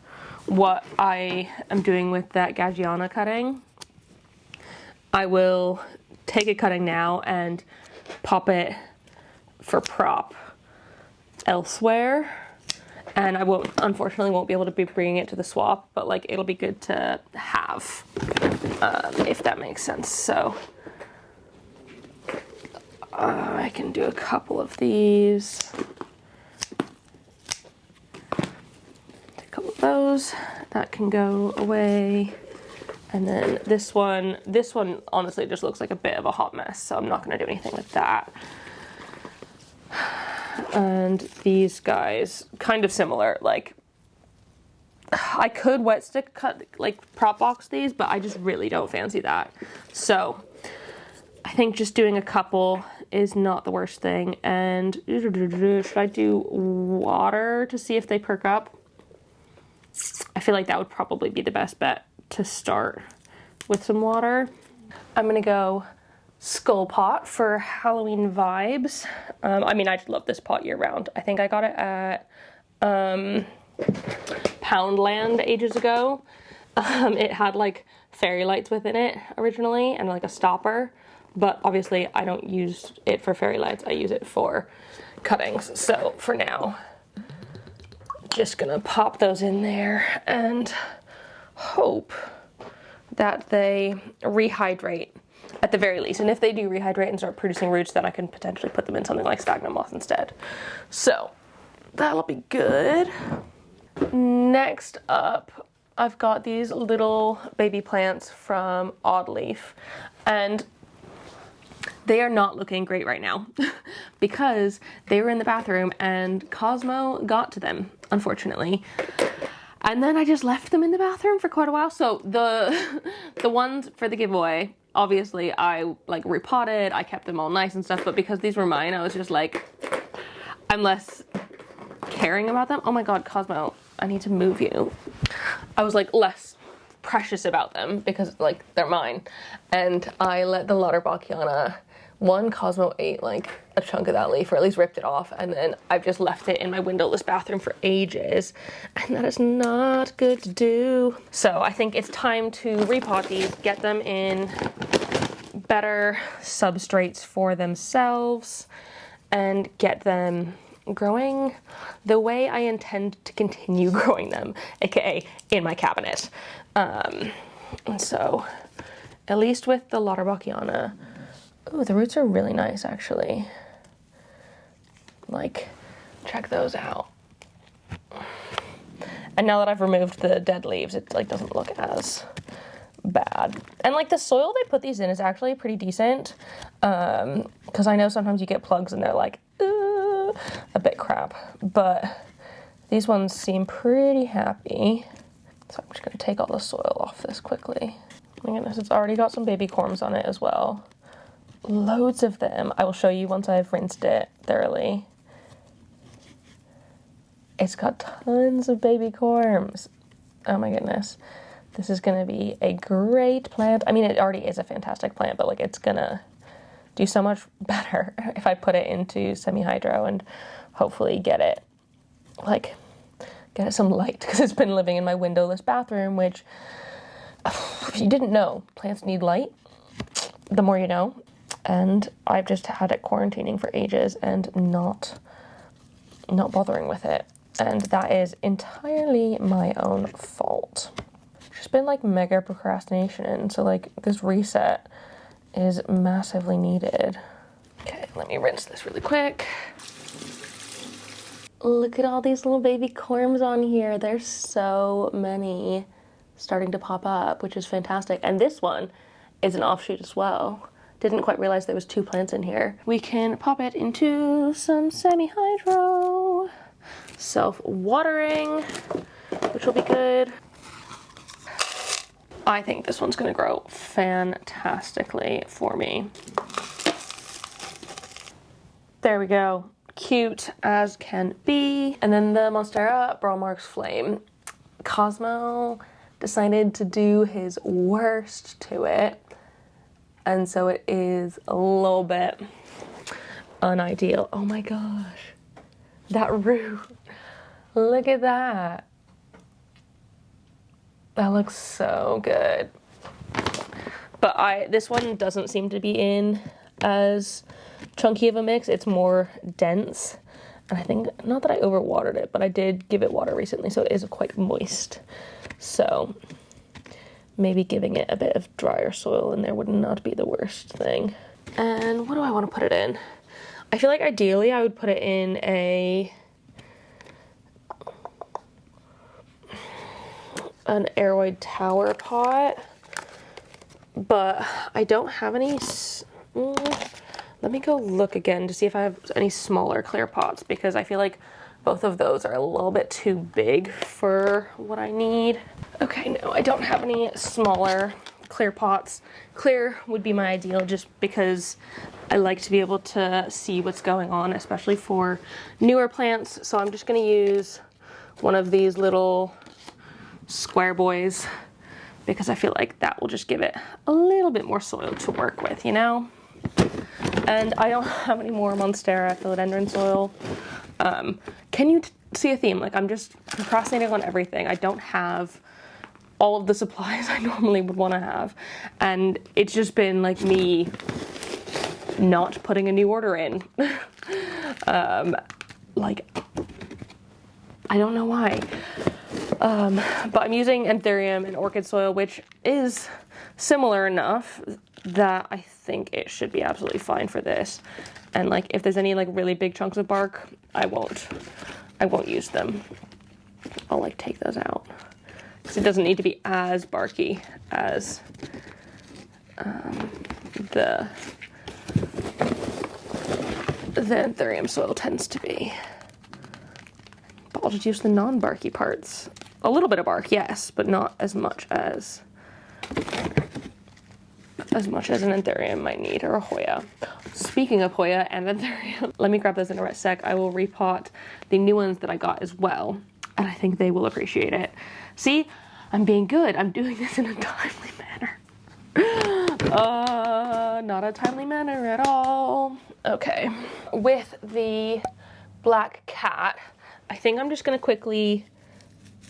what I am doing with that Gagiana cutting. I will take a cutting now and pop it for prop elsewhere, and I unfortunately won't be able to be bringing it to the swap, but like it'll be good to have, if that makes sense. So I can do a couple of these, a couple of those, that can go away. And then this one honestly just looks like a bit of a hot mess, so I'm not gonna do anything with that. And these guys, kind of similar, like I could wet stick cut, like prop box these, but I just really don't fancy that. So I think just doing a couple is not the worst thing. And should I do water to see if they perk up? I feel like that would probably be the best bet to start with some water. I'm gonna go skull pot for Halloween vibes. I mean, I love this pot year round. I think I got it at Poundland ages ago. It had like fairy lights within it originally and like a stopper, but obviously I don't use it for fairy lights. I use it for cuttings. So for now, just gonna pop those in there and hope that they rehydrate at the very least. And if they do rehydrate and start producing roots, then I can potentially put them in something like sphagnum moss instead. So that'll be good. Next up, I've got these little baby plants from Oddleaf, and they are not looking great right now because they were in the bathroom and Cosmo got to them, unfortunately. And then I just left them in the bathroom for quite a while. So the ones for the giveaway, obviously I like repotted, I kept them all nice and stuff, but because these were mine, I was just like, I'm less caring about them. Oh my god, Cosmo, I need to move you. I was like less precious about them because like they're mine. And I let the Lauterbachkiana, one, Cosmo ate like a chunk of that leaf, or at least ripped it off, and then I've just left it in my windowless bathroom for ages, and that is not good to do. So I think it's time to repot these, get them in better substrates for themselves, and get them growing the way I intend to continue growing them, aka in my cabinet. And so, at least with the Lauterbachkiana, ooh, the roots are really nice, actually. Like, check those out. And now that I've removed the dead leaves, it like doesn't look as bad. And like the soil they put these in is actually pretty decent. Because I know sometimes you get plugs and they're like, a bit crap. But these ones seem pretty happy. So I'm just gonna take all the soil off this quickly. Oh my goodness, it's already got some baby corms on it as well. Loads of them. I will show you once I've rinsed it thoroughly. It's got tons of baby corms. Oh my goodness. This is gonna be a great plant. I mean, it already is a fantastic plant, but like it's gonna do so much better if I put it into semi-hydro and hopefully get it some light, because it's been living in my windowless bathroom, which, if you didn't know, plants need light. The more you know. And I've just had it quarantining for ages and not bothering with it. And that is entirely my own fault. Just been like mega procrastination. So like this reset is massively needed. Okay, let me rinse this really quick. Look at all these little baby corms on here. There's so many starting to pop up, which is fantastic. And this one is an offshoot as well. Didn't quite realize there was 2 plants in here. We can pop it into some semi-hydro. Self-watering, which will be good. I think this one's gonna grow fantastically for me. There we go. Cute as can be. And then the Monstera Brawl Marks Flame. Cosmo decided to do his worst to it. And so it is a little bit unideal. Oh my gosh. That root. Look at that. That looks so good. But this one doesn't seem to be in as chunky of a mix. It's more dense. And I think, not that I overwatered it, but I did give it water recently, so it is quite moist. So maybe giving it a bit of drier soil in there would not be the worst thing. And what do I want to put it in? I feel like ideally I would put it in an aeroid tower pot, but I don't have any. Let me go look again to see if I have any smaller clear pots, because I feel like both of those are a little bit too big for what I need. Okay, no, I don't have any smaller clear pots. Clear would be my ideal, just because I like to be able to see what's going on, especially for newer plants. So I'm just gonna use one of these little square boys, because I feel like that will just give it a little bit more soil to work with, you know? And I don't have any more Monstera philodendron soil. Can you see a theme? Like, I'm just procrastinating on everything. I don't have all of the supplies I normally would want to have. And it's just been like me not putting a new order in. Like, I don't know why. But I'm using anthurium and orchid soil, which is similar enough that I think it should be absolutely fine for this. And like, if there's any like really big chunks of bark, I won't use them. I'll like take those out, because it doesn't need to be as barky as the anthurium soil tends to be. But I'll just use the non-barky parts. A little bit of bark, yes, but not as much as an anthurium might need, or a Hoya. Speaking of Hoya and anthurium, let me grab those in a sec. I will repot the new ones that I got as well, and I think they will appreciate it. See, I'm being good. I'm doing this in a timely manner. Not a timely manner at all. Okay, with the black cat, I think I'm just gonna quickly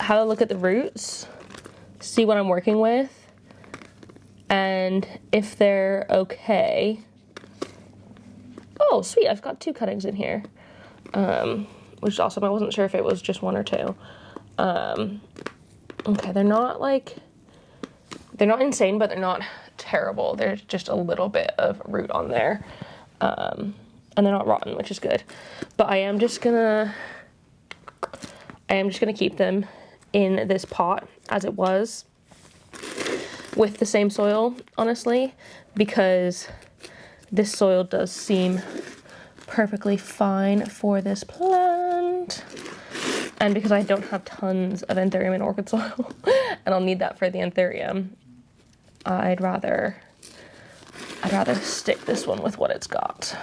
have a look at the roots, see what I'm working with, and if they're okay. Oh, sweet, I've got 2 cuttings in here, which is awesome. I wasn't sure if it was just 1 or 2. Okay, they're not insane, but they're not terrible. There's just a little bit of root on there, and they're not rotten, which is good. But I am just gonna keep them in this pot as it was, with the same soil, honestly, because this soil does seem perfectly fine for this plant. And because I don't have tons of anthurium and orchid soil, and I'll need that for the anthurium, I'd rather stick this one with what it's got.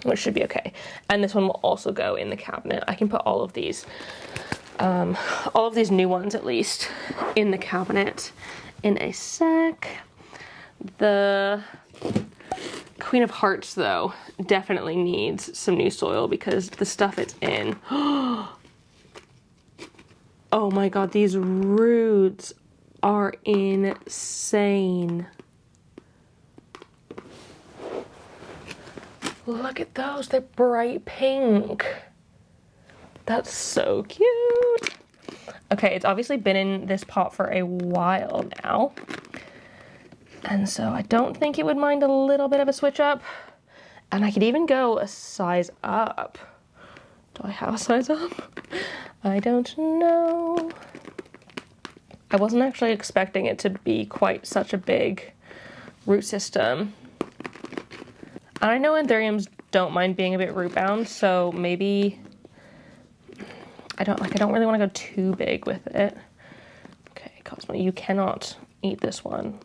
which should be okay. And this one will also go in the cabinet. I can put all of these new ones at least, in the cabinet in a sec. The Queen of Hearts, though, definitely needs some new soil because the stuff it's in. Oh my god, these roots are insane. Look at those, they're bright pink. That's so cute. Okay, it's obviously been in this pot for a while now. And so I don't think it would mind a little bit of a switch up. And I could even go a size up. Do I have a size up? I don't know. I wasn't actually expecting it to be quite such a big root system. And I know anthuriums don't mind being a bit root bound, so maybe I don't really want to go too big with it. Okay, Cosmo, you cannot eat this one.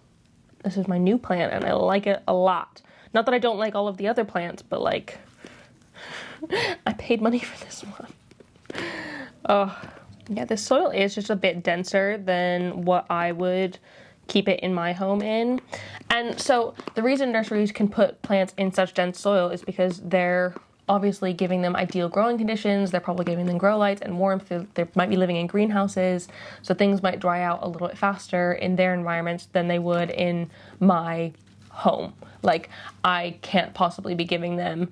This is my new plant and I like it a lot. Not that I don't like all of the other plants, but like I paid money for this one. Oh, yeah, this soil is just a bit denser than what I would keep it in my home in. And so the reason nurseries can put plants in such dense soil is because they're obviously giving them ideal growing conditions. They're probably giving them grow lights and warmth. They might be living in greenhouses, so things might dry out a little bit faster in their environments than they would in my home. Like, I can't possibly be giving them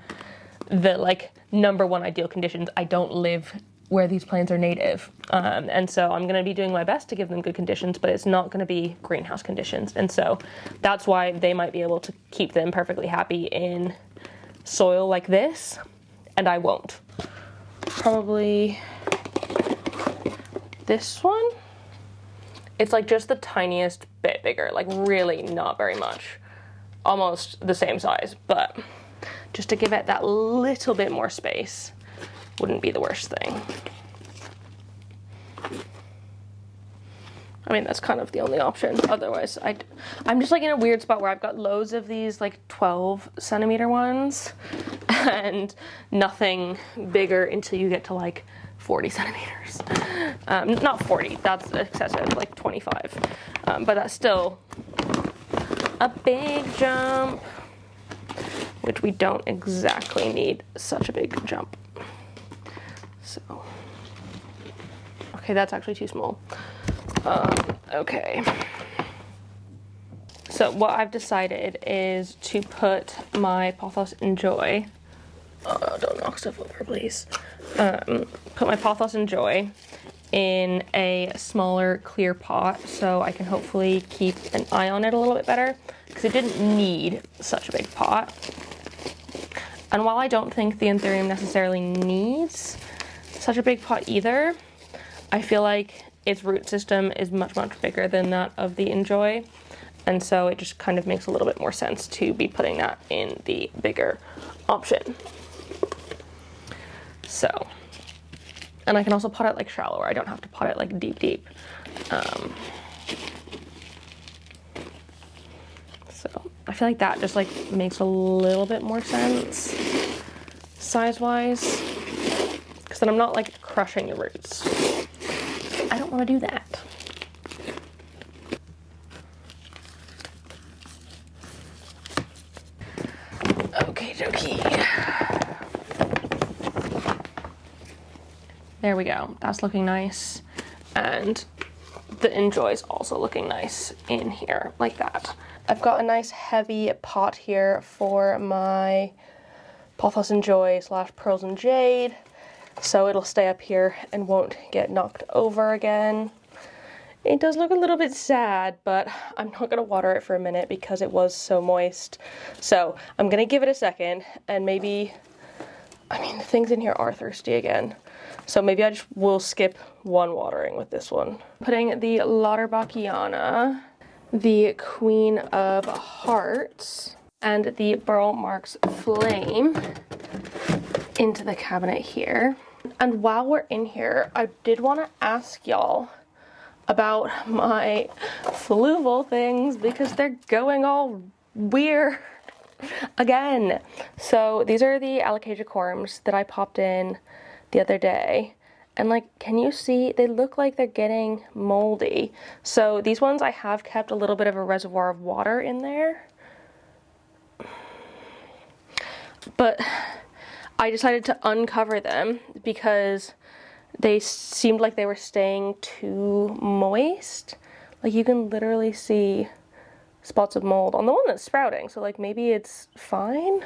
the number one ideal conditions. I don't live where these plants are native. And so I'm gonna be doing my best to give them good conditions, but it's not gonna be greenhouse conditions. And so that's why they might be able to keep them perfectly happy in soil like this, and I won't. Probably this one. It's like just the tiniest bit bigger, like really not very much. Almost the same size, but just to give it that little bit more space wouldn't be the worst thing. I mean, that's kind of the only option. Otherwise, I'm just like in a weird spot where I've got loads of these like 12 centimeter ones and nothing bigger until you get to like 40 centimeters. Not 40, that's excessive, like 25. But that's still a big jump, which we don't exactly need such a big jump. So, okay, that's actually too small. Okay. So what I've decided is to put my Pothos Enjoy. Oh, don't knock stuff over, please. Put my Pothos Enjoy in a smaller clear pot so I can hopefully keep an eye on it a little bit better, because it didn't need such a big pot. And while I don't think the anthurium necessarily needs such a big pot either, I feel like its root system is much, much bigger than that of the Enjoy. And so it just kind of makes a little bit more sense to be putting that in the bigger option. So, and I can also pot it like shallower. I don't have to pot it like deep, deep. So I feel like that just like makes a little bit more sense size-wise, because then I'm not like crushing the roots. I don't want to do that. Okie dokie. There we go. That's looking nice. And the Enjoy's also looking nice in here, like that. I've got a nice heavy pot here for my Pothos Enjoy / Pearls and Jade, so it'll stay up here and won't get knocked over again. It does look a little bit sad, but I'm not gonna water it for a minute because it was so moist. So I'm gonna give it a second, and maybe, I mean, the things in here are thirsty again. So maybe I just will skip one watering with this one. Putting the Lauterbachia, the Queen of Hearts, and the Burl Marks Flame into the cabinet here. And while we're in here, I did want to ask y'all about my fluval things because they're going all weird. again. So these are the alocasia corms that I popped in the other day. And like, can you see, they look like they're getting moldy. So these ones I have kept a little bit of a reservoir of water in there. But I decided to uncover them because they seemed like they were staying too moist. Like you can literally see spots of mold on the one that's sprouting. So like maybe it's fine,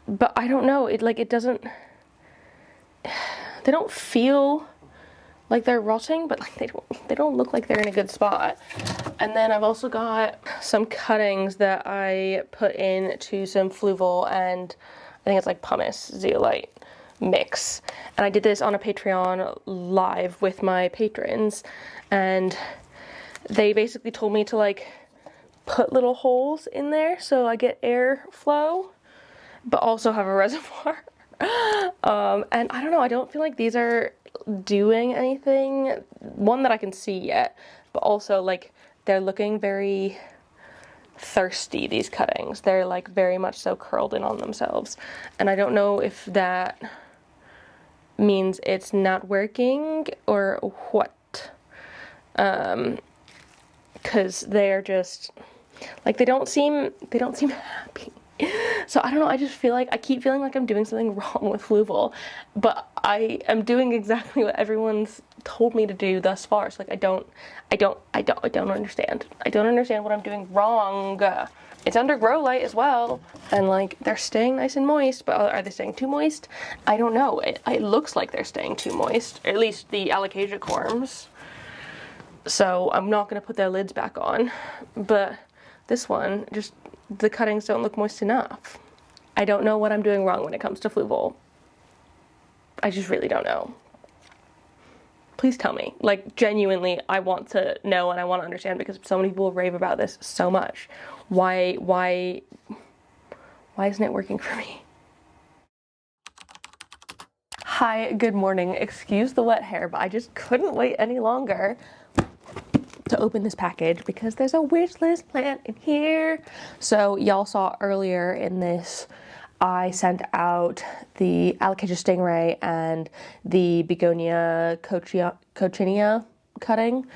but I don't know. It doesn't, they don't feel like they're rotting, but like they don't look like they're in a good spot. And then I've also got some cuttings that I put into some fluval and I think it's like pumice zeolite mix. And I did this on a Patreon live with my patrons, and they basically told me to like put little holes in there so I get airflow, but also have a reservoir. And I don't know, I don't feel like these are doing anything, one that I can see yet, but also like they're looking very thirsty, these cuttings. They're like very much so curled in on themselves, and I don't know if that means it's not working or what, because they're just like they don't seem happy. So I don't know, I just feel like I keep feeling like I'm doing something wrong with fluval, but I am doing exactly what everyone's told me to do thus far. So like I don't understand. I don't understand what I'm doing wrong. It's under grow light as well, and like they're staying nice and moist, but are they staying too moist? I don't know. It looks like they're staying too moist, at least the alocasia corms. So I'm not gonna put their lids back on, but this one, just the cuttings don't look moist enough. I don't know what I'm doing wrong when it comes to fluval. I just really don't know. Please tell me. Like, genuinely, I want to know and I want to understand, because so many people rave about this so much. Why isn't it working for me? Hi, good morning. Excuse the wet hair, but I just couldn't wait any longer to open this package because there's a wish list plant in here. So y'all saw earlier in this, I sent out the alocasia stingray and the begonia coccinea cutting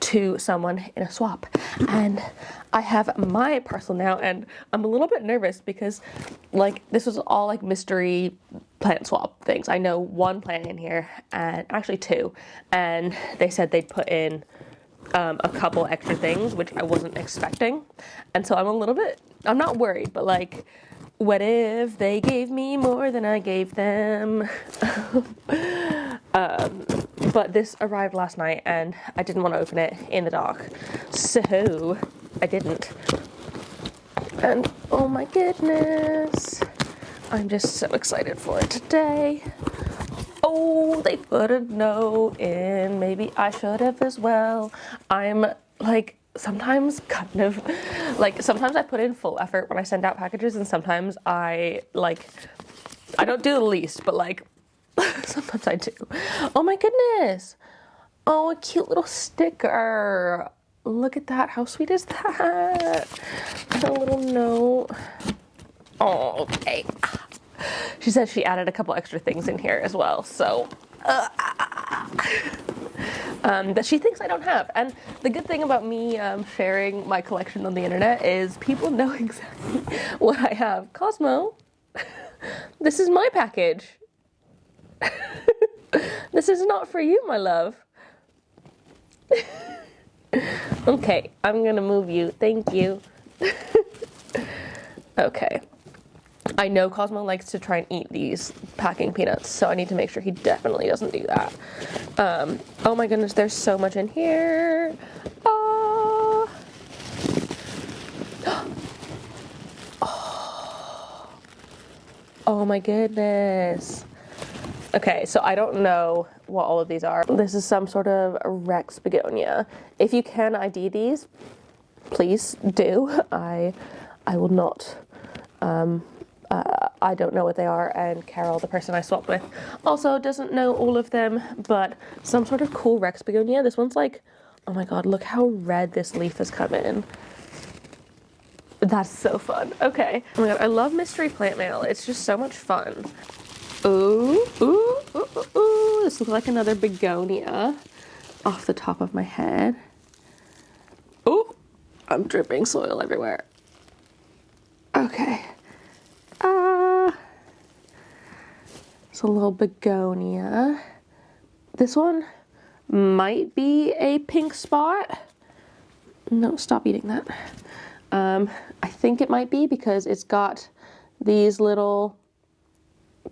to someone in a swap, and I have my parcel now, and I'm a little bit nervous because like this was all like mystery plant swap things. I know one plant in here, and actually two, and they said they'd put in a couple extra things which I wasn't expecting, and so I'm not worried, but like, what if they gave me more than I gave them? But this arrived last night and I didn't want to open it in the dark, so I didn't. And oh my goodness, I'm just so excited for it today. Oh, they put a note in. Maybe I should have as well. I'm like sometimes kind of like, sometimes I put in full effort when I send out packages, and sometimes I don't do the least, but like sometimes I do. Oh my goodness. Oh, a cute little sticker. Look at that. How sweet is that? And a little note. Oh, okay. She says she added a couple extra things in here as well, so that she thinks I don't have. And the good thing about me sharing my collection on the internet is people know exactly what I have. Cosmo, this is my package. This is not for you, my love. Okay, I'm gonna move you. Thank you. Okay. I know Cosmo likes to try and eat these packing peanuts, so I need to make sure he definitely doesn't do that. Oh my goodness, there's so much in here. Oh. Oh my goodness. Okay, so I don't know what all of these are. This is some sort of Rex begonia. If you can ID these, please do. I will not. I don't know what they are, and Carol, the person I swapped with, also doesn't know all of them, but some sort of cool Rex begonia. This one's like, oh my god, look how red this leaf has come in. That's so fun. Okay. Oh my god, I love mystery plant mail. It's just so much fun. Ooh, ooh, ooh, ooh, ooh. This looks like another begonia off the top of my head. Ooh, I'm dripping soil everywhere. Okay. It's a little begonia. This one might be a pink spot. No, stop eating that. I think it might be because it's got these little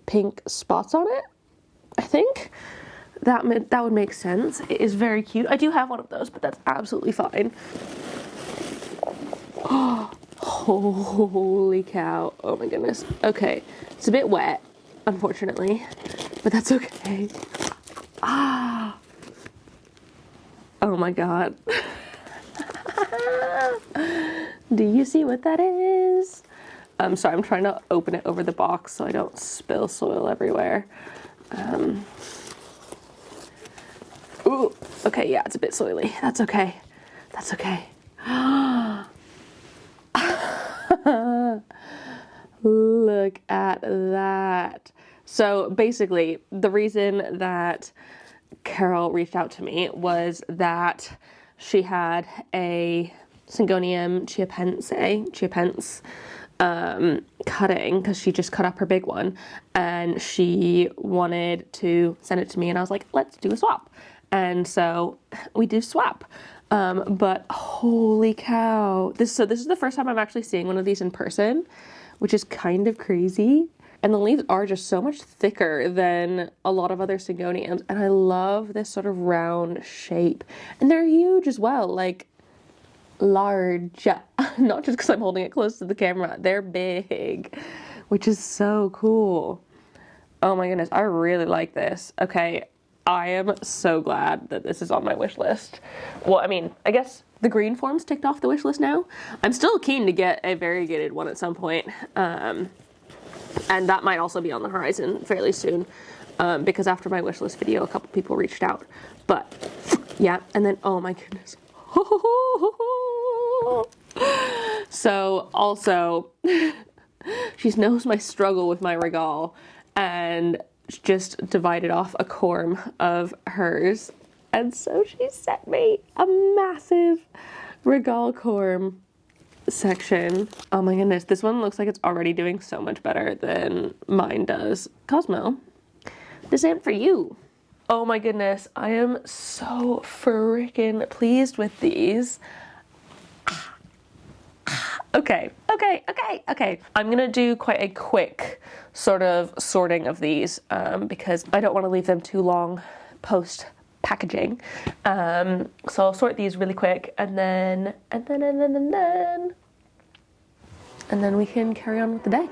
pink spots on it. I think that would make sense. It is very cute. I do have one of those, but that's absolutely fine. Oh, holy cow. Oh my goodness. Okay, it's a bit wet, unfortunately, but that's okay. Ah. Oh my god. Do you see what that is? I'm sorry, I'm trying to open it over the box so I don't spill soil everywhere. Ooh, okay, yeah, it's a bit soily. That's okay. That's okay. Look at that. So basically, the reason that Carol reached out to me was that she had a Syngonium chiapense cutting, because she just cut up her big one and she wanted to send it to me, and I was like, let's do a swap. And so we do swap. But holy cow, this is the first time I'm actually seeing one of these in person, which is kind of crazy. And the leaves are just so much thicker than a lot of other Syngoniums. And I love this sort of round shape. And they're huge as well, like large. Not just because I'm holding it close to the camera. They're big, which is so cool. Oh my goodness, I really like this. Okay, I am so glad that this is on my wish list. Well, I mean, I guess the green form's ticked off the wish list now. I'm still keen to get a variegated one at some point. And that might also be on the horizon fairly soon, because after my wish list video, a couple people reached out. But yeah, and then, oh my goodness. So also, she knows my struggle with my regal, and just divided off a corm of hers. And so she sent me a massive regal corm section. Oh my goodness, this one looks like it's already doing so much better than mine does. Cosmo, this ain't for you. Oh my goodness, I am so freaking pleased with these. Okay. I'm gonna do quite a quick sort of sorting of these, because I don't want to leave them too long post packaging. So I'll sort these really quick, and then we can carry on with the day.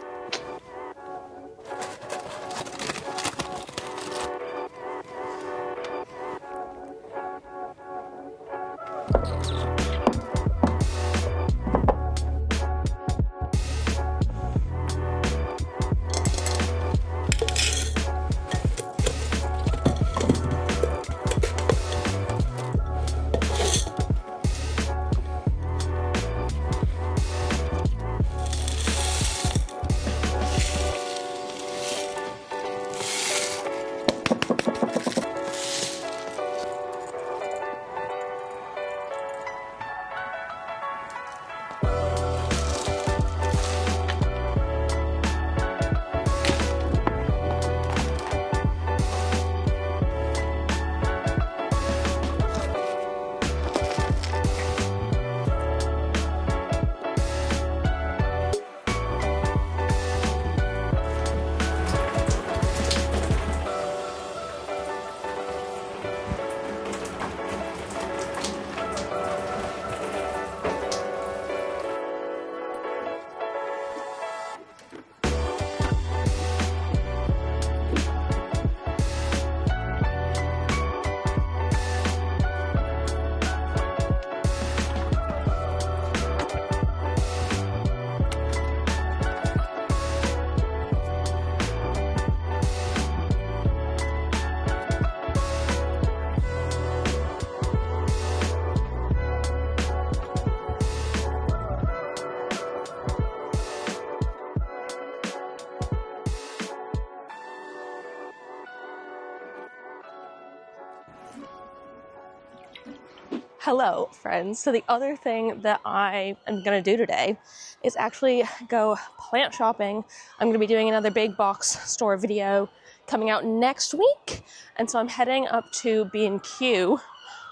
Hello, friends. So the other thing that I am going to do today is actually go plant shopping. I'm going to be doing another big box store video coming out next week. And so I'm heading up to B&Q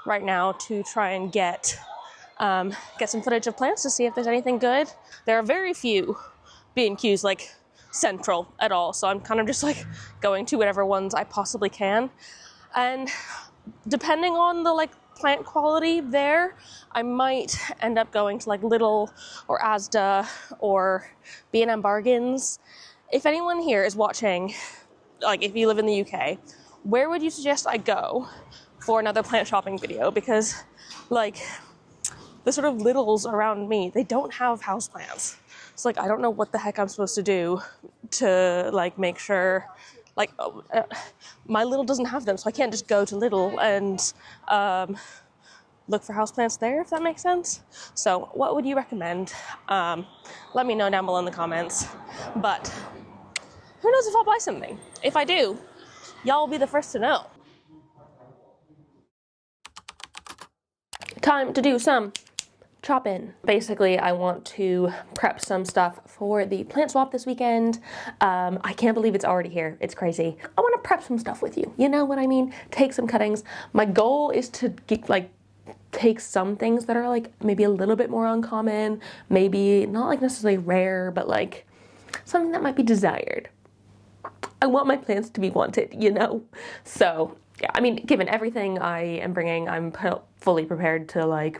right now to try and get some footage of plants to see if there's anything good. There are very few B&Qs like central at all. So I'm kind of just like going to whatever ones I possibly can. And depending on the plant quality there, I might end up going to Lidl or Asda or B&M Bargains. If anyone here is watching, if you live in the UK, where would you suggest I go for another plant shopping video? Because the sort of Lidls around me, they don't have houseplants. So I don't know what the heck I'm supposed to do to make sure my Lidl doesn't have them, so I can't just go to Lidl and look for houseplants there, if that makes sense. So what would you recommend? Let me know down below in the comments. But who knows if I'll buy something? If I do, y'all will be the first to know. Time to do some chopping. Basically, I want to prep some stuff for the plant swap this weekend. I can't believe it's already here. It's crazy. I want to prep some stuff with you. You know what I mean? Take some cuttings. My goal is to take some things that are maybe a little bit more uncommon, maybe not necessarily rare, but something that might be desired. I want my plants to be wanted, you know? So yeah, I mean, given everything I am bringing, I'm fully prepared to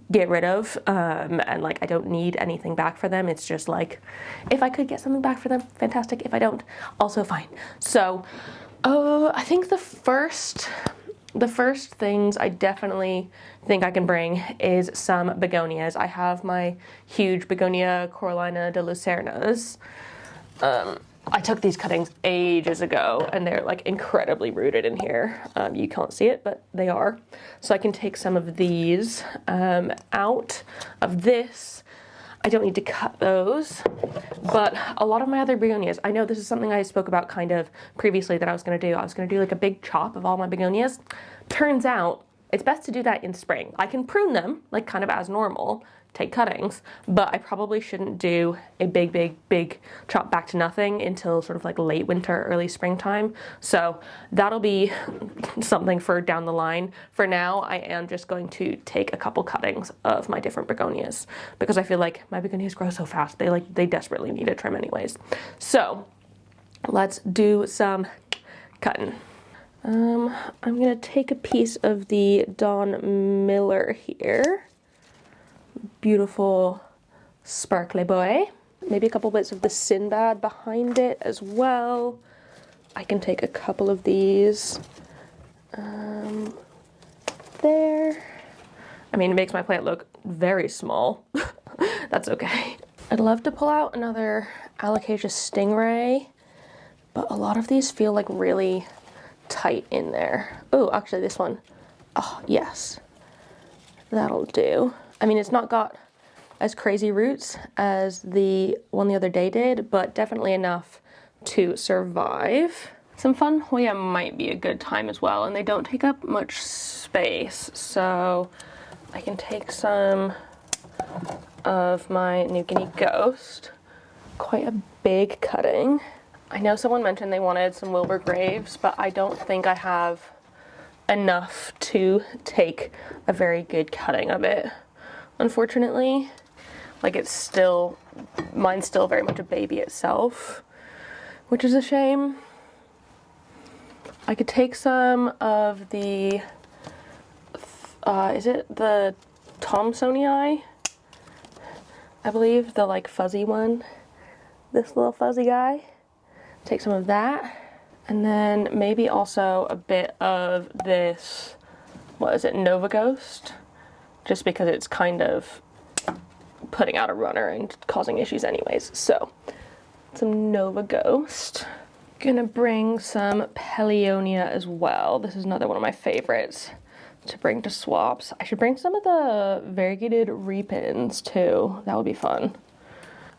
get rid of, and I don't need anything back for them. It's just if I could get something back for them, fantastic. If I don't, also fine. So I think the first things I definitely think I can bring is some begonias. I have my huge begonia Coralina de Lucernas. I took these cuttings ages ago, and they're incredibly rooted in here. You can't see it, but they are. So I can take some of these out of this. I don't need to cut those, but a lot of my other begonias, I know this is something I spoke about kind of previously that I was going to do. I was going to do a big chop of all my begonias. Turns out it's best to do that in spring. I can prune them kind of as normal, take cuttings, but I probably shouldn't do a big chop back to nothing until sort of late winter, early springtime. So that'll be something for down the line. For now, I am just going to take a couple cuttings of my different begonias because I feel like my begonias grow so fast. They desperately need a trim anyways. So let's do some cutting. I'm gonna take a piece of the Don Miller here. Beautiful sparkly boy. Maybe a couple bits of the Sinbad behind it as well. I can take a couple of these there. I mean, it makes my plant look very small. That's okay. I'd love to pull out another Alocasia Stingray, but a lot of these feel really tight in there. Oh, actually this one. Oh, yes. That'll do. I mean, it's not got as crazy roots as the one the other day did, but definitely enough to survive. Some fun Hoya might be a good time as well, and they don't take up much space. So I can take some of my New Guinea Ghost. Quite a big cutting. I know someone mentioned they wanted some Wilbur Graves, but I don't think I have enough to take a very good cutting of it. Unfortunately, mine's still very much a baby itself, which is a shame. I could take some of the, is it the Thomsonii? I believe the fuzzy one, this little fuzzy guy. Take some of that, and then maybe also a bit of this, what is it, Nova Ghost? Just because it's kind of putting out a runner and causing issues anyways. So, some Nova Ghost. Gonna bring some Peleonia as well. This is another one of my favorites to bring to swaps. I should bring some of the variegated repins too. That would be fun.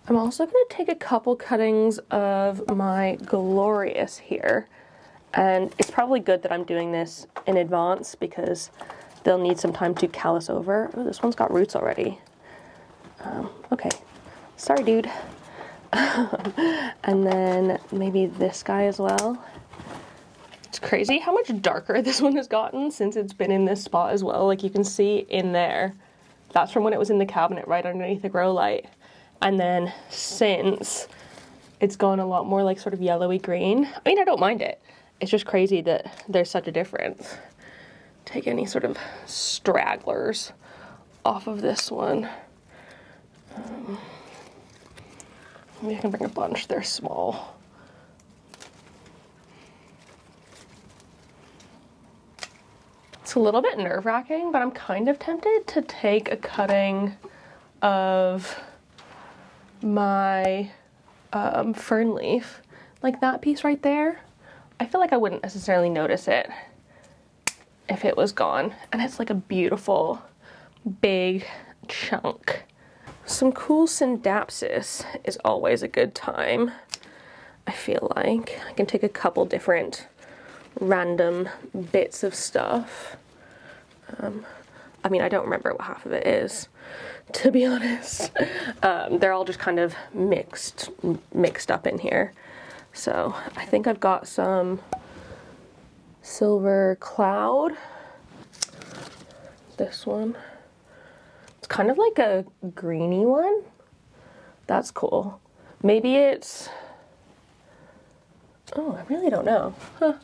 I'm also going to take a couple cuttings of my Glorious here, and it's probably good that I'm doing this in advance because they'll need some time to callus over. Oh, this one's got roots already. Okay, sorry dude. And then maybe this guy as well. It's crazy how much darker this one has gotten since it's been in this spot as well. Like you can see in there, that's from when it was in the cabinet right underneath the grow light. And then since, it's gone a lot more like sort of yellowy green. I mean, I don't mind it. It's just crazy that there's such a difference. Take any sort of stragglers off of this one. Maybe I can bring a bunch, they're small. It's a little bit nerve-wracking, but I'm kind of tempted to take a cutting of my fern leaf, like that piece right there. I feel like I wouldn't necessarily notice it if it was gone, and it's like a beautiful big chunk. Some cool syndapsis is always a good time. I feel like I can take a couple different random bits of stuff. I mean, I don't remember what half of it is, to be honest. They're all just kind of mixed up in here. So I think I've got some silver cloud. This one. It's kind of like a greeny one. That's cool. Maybe it's... Oh, I really don't know. Huh.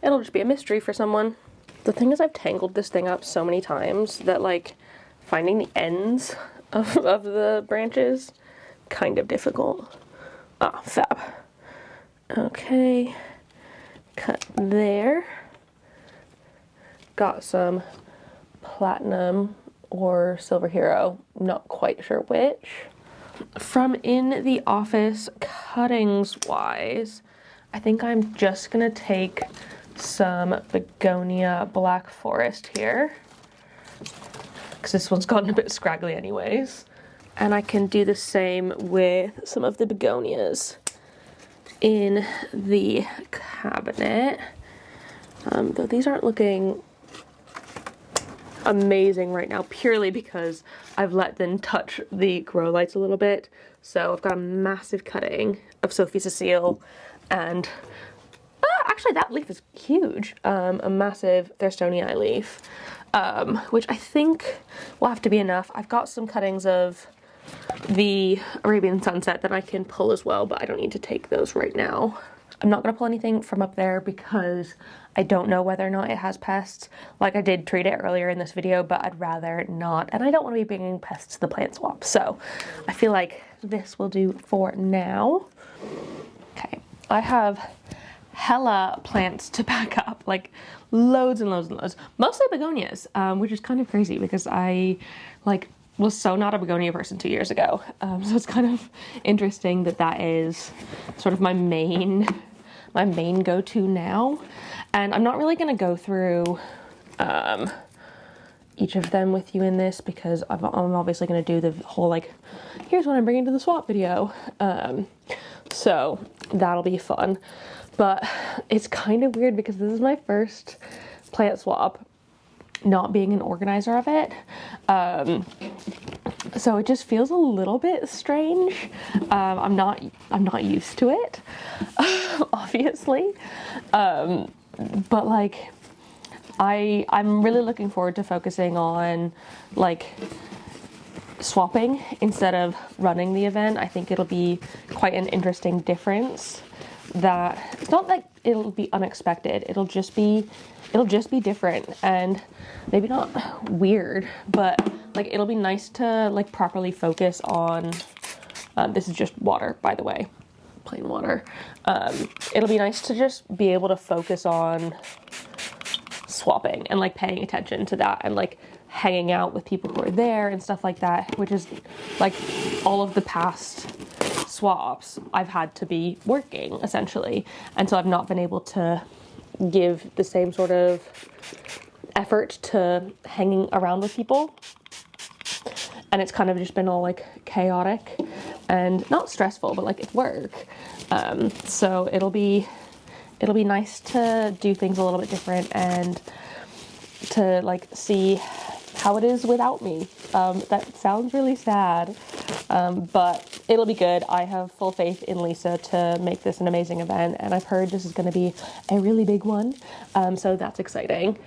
It'll just be a mystery for someone. The thing is, I've tangled this thing up so many times that, like, finding the ends of the branches, kind of difficult. Ah, fab. Okay. Cut there. Got some platinum or silver hero, not quite sure which. From in the office, cuttings wise, I think I'm just gonna take some begonia black forest here, because this one's gotten a bit scraggly anyways. And I can do the same with some of the begonias in the cabinet. Though these aren't looking amazing right now, purely because I've let them touch the grow lights a little bit. So I've got a massive cutting of Sophie Cecile, and actually that leaf is huge. A massive Thurstonii leaf, which I think will have to be enough. I've got some cuttings of the Arabian Sunset that I can pull as well, but I don't need to take those right now. I'm not going to pull anything from up there because I don't know whether or not it has pests. Like, I did treat it earlier in this video, but I'd rather not, and I don't want to be bringing pests to the plant swap, so I feel like this will do for now. Okay, I have hella plants to pack up, like loads and loads and loads, mostly begonias, which is kind of crazy because I was so not a begonia person 2 years ago. So it's kind of interesting that that is sort of my main go-to now. And I'm not really going to go through each of them with you in this because I'm obviously going to do the whole, like, here's what I'm bringing to the swap video. So that'll be fun. But it's kind of weird because this is my first plant swap, not being an organizer of it. So it just feels a little bit strange. I'm not used to it, obviously. But like, I'm really looking forward to focusing on like swapping instead of running the event. I think it'll be quite an interesting difference. That it's not like it'll be unexpected. It'll just be different and maybe not weird, but like it'll be nice to like properly focus on. This is just water, by the way, plain water. It'll be nice to just be able to focus on swapping and like paying attention to that and like hanging out with people who are there and stuff like that, which is like all of the past swaps I've had to be working essentially, and so I've not been able to give the same sort of effort to hanging around with people, and it's kind of just been all like chaotic and not stressful, but like it's work. So it'll be nice to do things a little bit different and to like see how it is without me. That sounds really sad, but it'll be good. I have full faith in Lisa to make this an amazing event, and I've heard this is going to be a really big one, so that's exciting.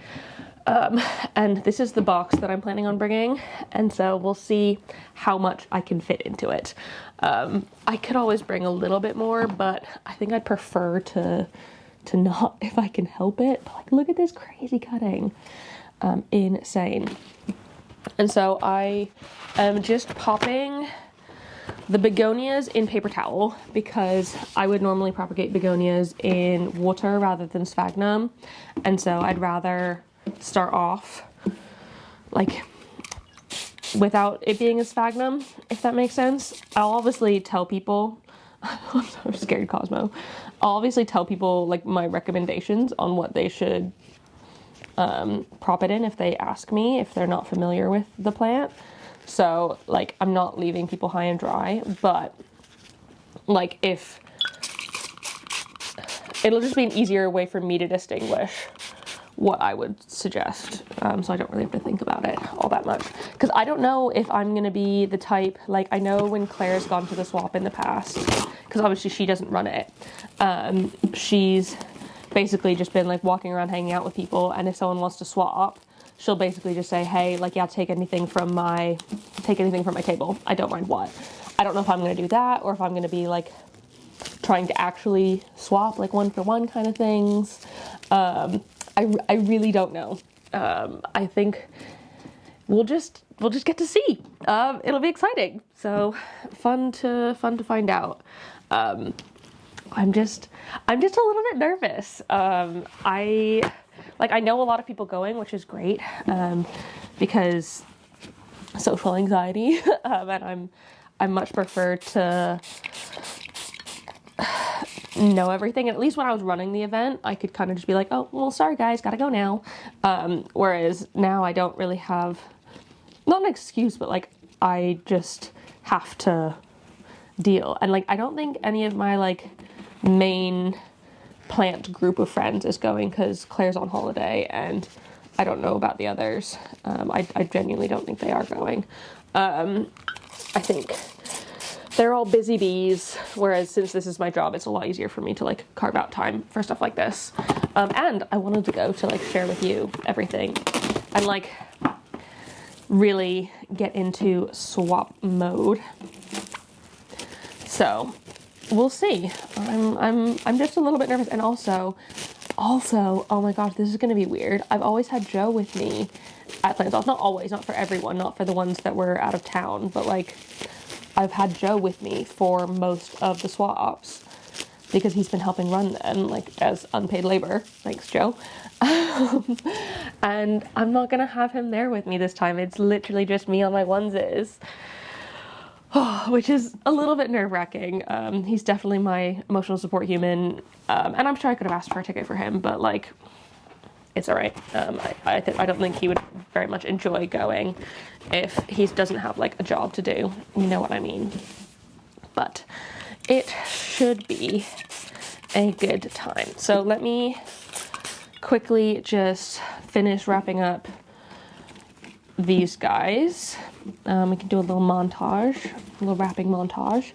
And this is the box that I'm planning on bringing, and so we'll see how much I can fit into it. I could always bring a little bit more, but I think I'd prefer to not if I can help it. But like, look at this crazy cutting. Insane. And so I am just popping the begonias in paper towel because I would normally propagate begonias in water rather than sphagnum, and so I'd rather start off like without it being a sphagnum, if that makes sense. I'll obviously tell people I'm so scared, Cosmo. I'll obviously tell people like my recommendations on what they should prop it in if they ask me, if they're not familiar with the plant. So like, I'm not leaving people high and dry, but like, if it'll just be an easier way for me to distinguish what I would suggest, so I don't really have to think about it all that much, because I don't know if I'm gonna be the type, like, I know when Claire's gone to the swap in the past, because obviously she doesn't run it, she's basically just been like walking around hanging out with people, and if someone wants to swap, she'll basically just say, hey, like, yeah, take anything from my table, I don't mind what. I don't know if I'm gonna do that, or if I'm gonna be like trying to actually swap like one for one kind of things. I really don't know. I think we'll just get to see. It'll be exciting. So fun to find out. I'm just a little bit nervous. I know a lot of people going, which is great, because social anxiety, and I much prefer to know everything. At least when I was running the event, I could kind of just be like, oh, well, sorry guys, gotta go now. Whereas now I don't really have, not an excuse, but like, I just have to deal. And like, I don't think any of my like main plant group of friends is going, because Claire's on holiday and I don't know about the others. I genuinely don't think they are going. I think they're all busy bees, whereas since this is my job, it's a lot easier for me to like carve out time for stuff like this. And I wanted to go to like share with you everything and like really get into swap mode. So we'll see. I'm just a little bit nervous, and also, oh my gosh, this is gonna be weird. I've always had Joe with me at plant swaps. Not always, not for everyone, not for the ones that were out of town, but like, I've had Joe with me for most of the swaps because he's been helping run them, like, as unpaid labor. Thanks, Joe. And I'm not gonna have him there with me this time. It's literally just me on my onesies, which is a little bit nerve-wracking. He's definitely my emotional support human, and I'm sure I could have asked for a ticket for him, but like, it's all right. I don't think he would very much enjoy going if he doesn't have like a job to do. You know what I mean? But it should be a good time. So let me quickly just finish wrapping up these guys. We can do a little montage, a little wrapping montage.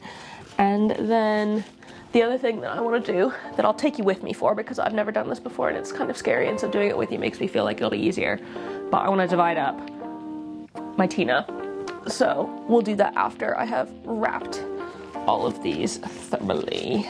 And then the other thing that I want to do, that I'll take you with me for, because I've never done this before and it's kind of scary, and so doing it with you makes me feel like it'll be easier, but I want to divide up my Tina. So we'll do that after I have wrapped all of these thoroughly.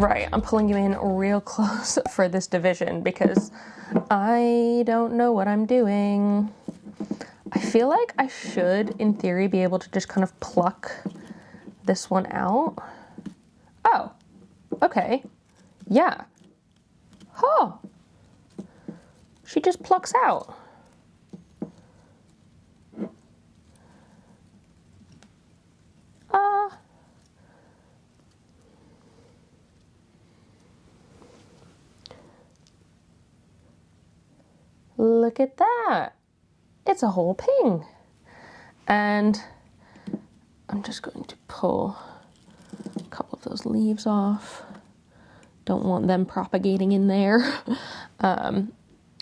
Right, I'm pulling you in real close for this division because I don't know what I'm doing. I feel like I should, in theory, be able to just kind of pluck this one out. Oh, okay. Yeah. Oh. She just plucks out. Look at that. It's a whole ping. And I'm just going to pull a couple of those leaves off. Don't want them propagating in there. I mean,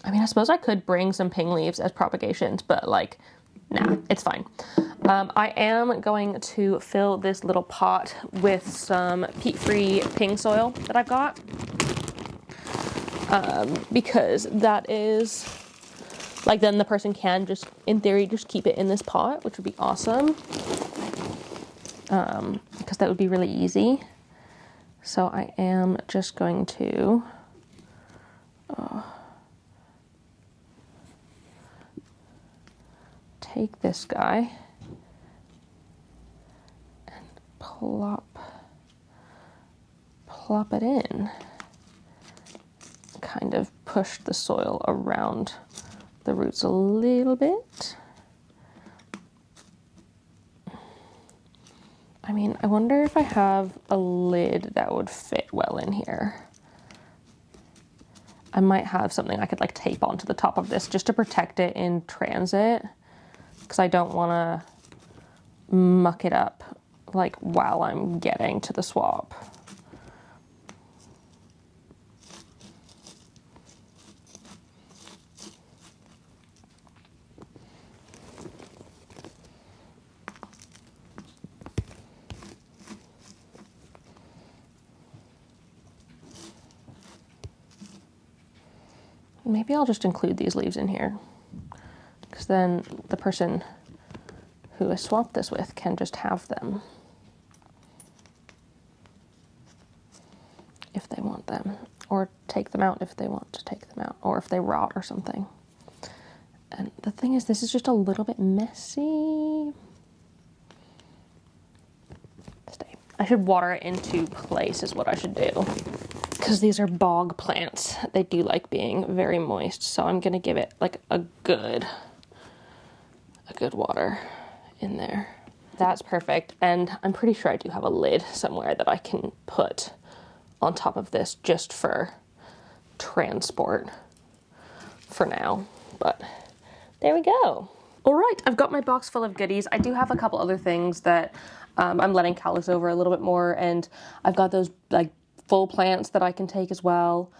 I suppose I could bring some ping leaves as propagations, but like, nah, it's fine. I am going to fill this little pot with some peat-free ping soil that I've got. Because that is, like, then the person can just, in theory, just keep it in this pot, which would be awesome. Because that would be really easy. So I am just going to take this guy and plop it in. Kind of push the soil around the roots a little bit. I mean, I wonder if I have a lid that would fit well in here. I might have something I could like tape onto the top of this just to protect it in transit, because I don't want to muck it up like while I'm getting to the swap. Maybe I'll just include these leaves in here, because then the person who I swapped this with can just have them if they want them, or take them out if they want to take them out, or if they rot or something. And the thing is, this is just a little bit messy. Stay. I should water it into place is what I should do. Because these are bog plants, they do like being very moist, so I'm gonna give it like a good water in there. That's perfect, and I'm pretty sure I do have a lid somewhere that I can put on top of this just for transport for now, but there we go. All right, I've got my box full of goodies. I do have a couple other things that I'm letting callus over a little bit more, and I've got those like full plants that I can take as well.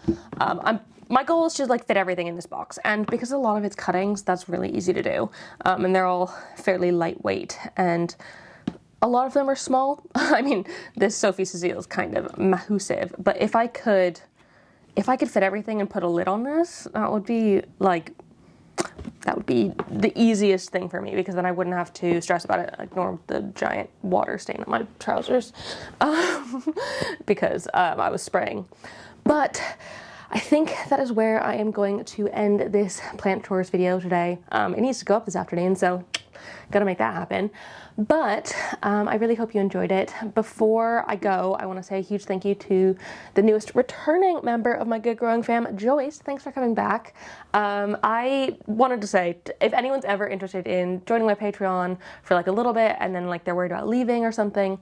My goal is to like fit everything in this box, and because a lot of it's cuttings, that's really easy to do. And they're all fairly lightweight, and a lot of them are small. I mean, this Sophie Cecile is kind of massive, but if I could fit everything and put a lid on this, that would be the easiest thing for me, because then I wouldn't have to stress about it, ignore the giant water stain on my trousers, because I was spraying. But I think that is where I am going to end this plant chores video today. It needs to go up this afternoon, so gotta make that happen. But I really hope you enjoyed it. Before I go, I want to say a huge thank you to the newest returning member of my Good Growing fam, Joyce. Thanks for coming back. I wanted to say, if anyone's ever interested in joining my Patreon for like a little bit and then like they're worried about leaving or something,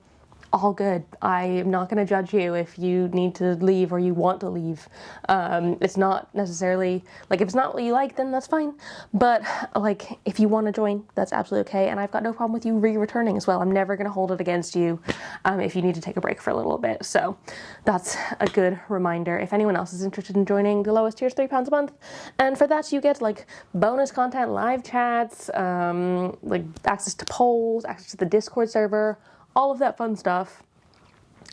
all good. I am not going to judge you if you need to leave or you want to leave. It's not necessarily, like, if it's not what you like, then that's fine. But, like, if you want to join, that's absolutely okay. And I've got no problem with you returning as well. I'm never going to hold it against you if you need to take a break for a little bit. So that's a good reminder. If anyone else is interested in joining, the lowest tier is £3 a month. And for that, you get, like, bonus content, live chats, like, access to polls, access to the Discord server, all of that fun stuff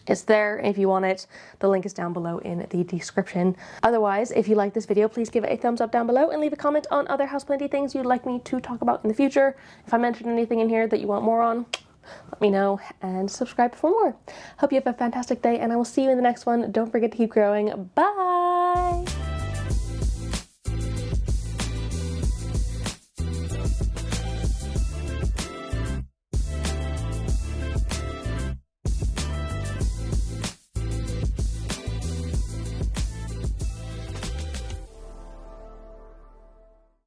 is there if you want it. The link is down below in the description. Otherwise, if you like this video, please give it a thumbs up down below and leave a comment on other houseplanty things you'd like me to talk about in the future. If I mentioned anything in here that you want more on, let me know and subscribe for more. Hope you have a fantastic day, and I will see you in the next one. Don't forget to keep growing. Bye!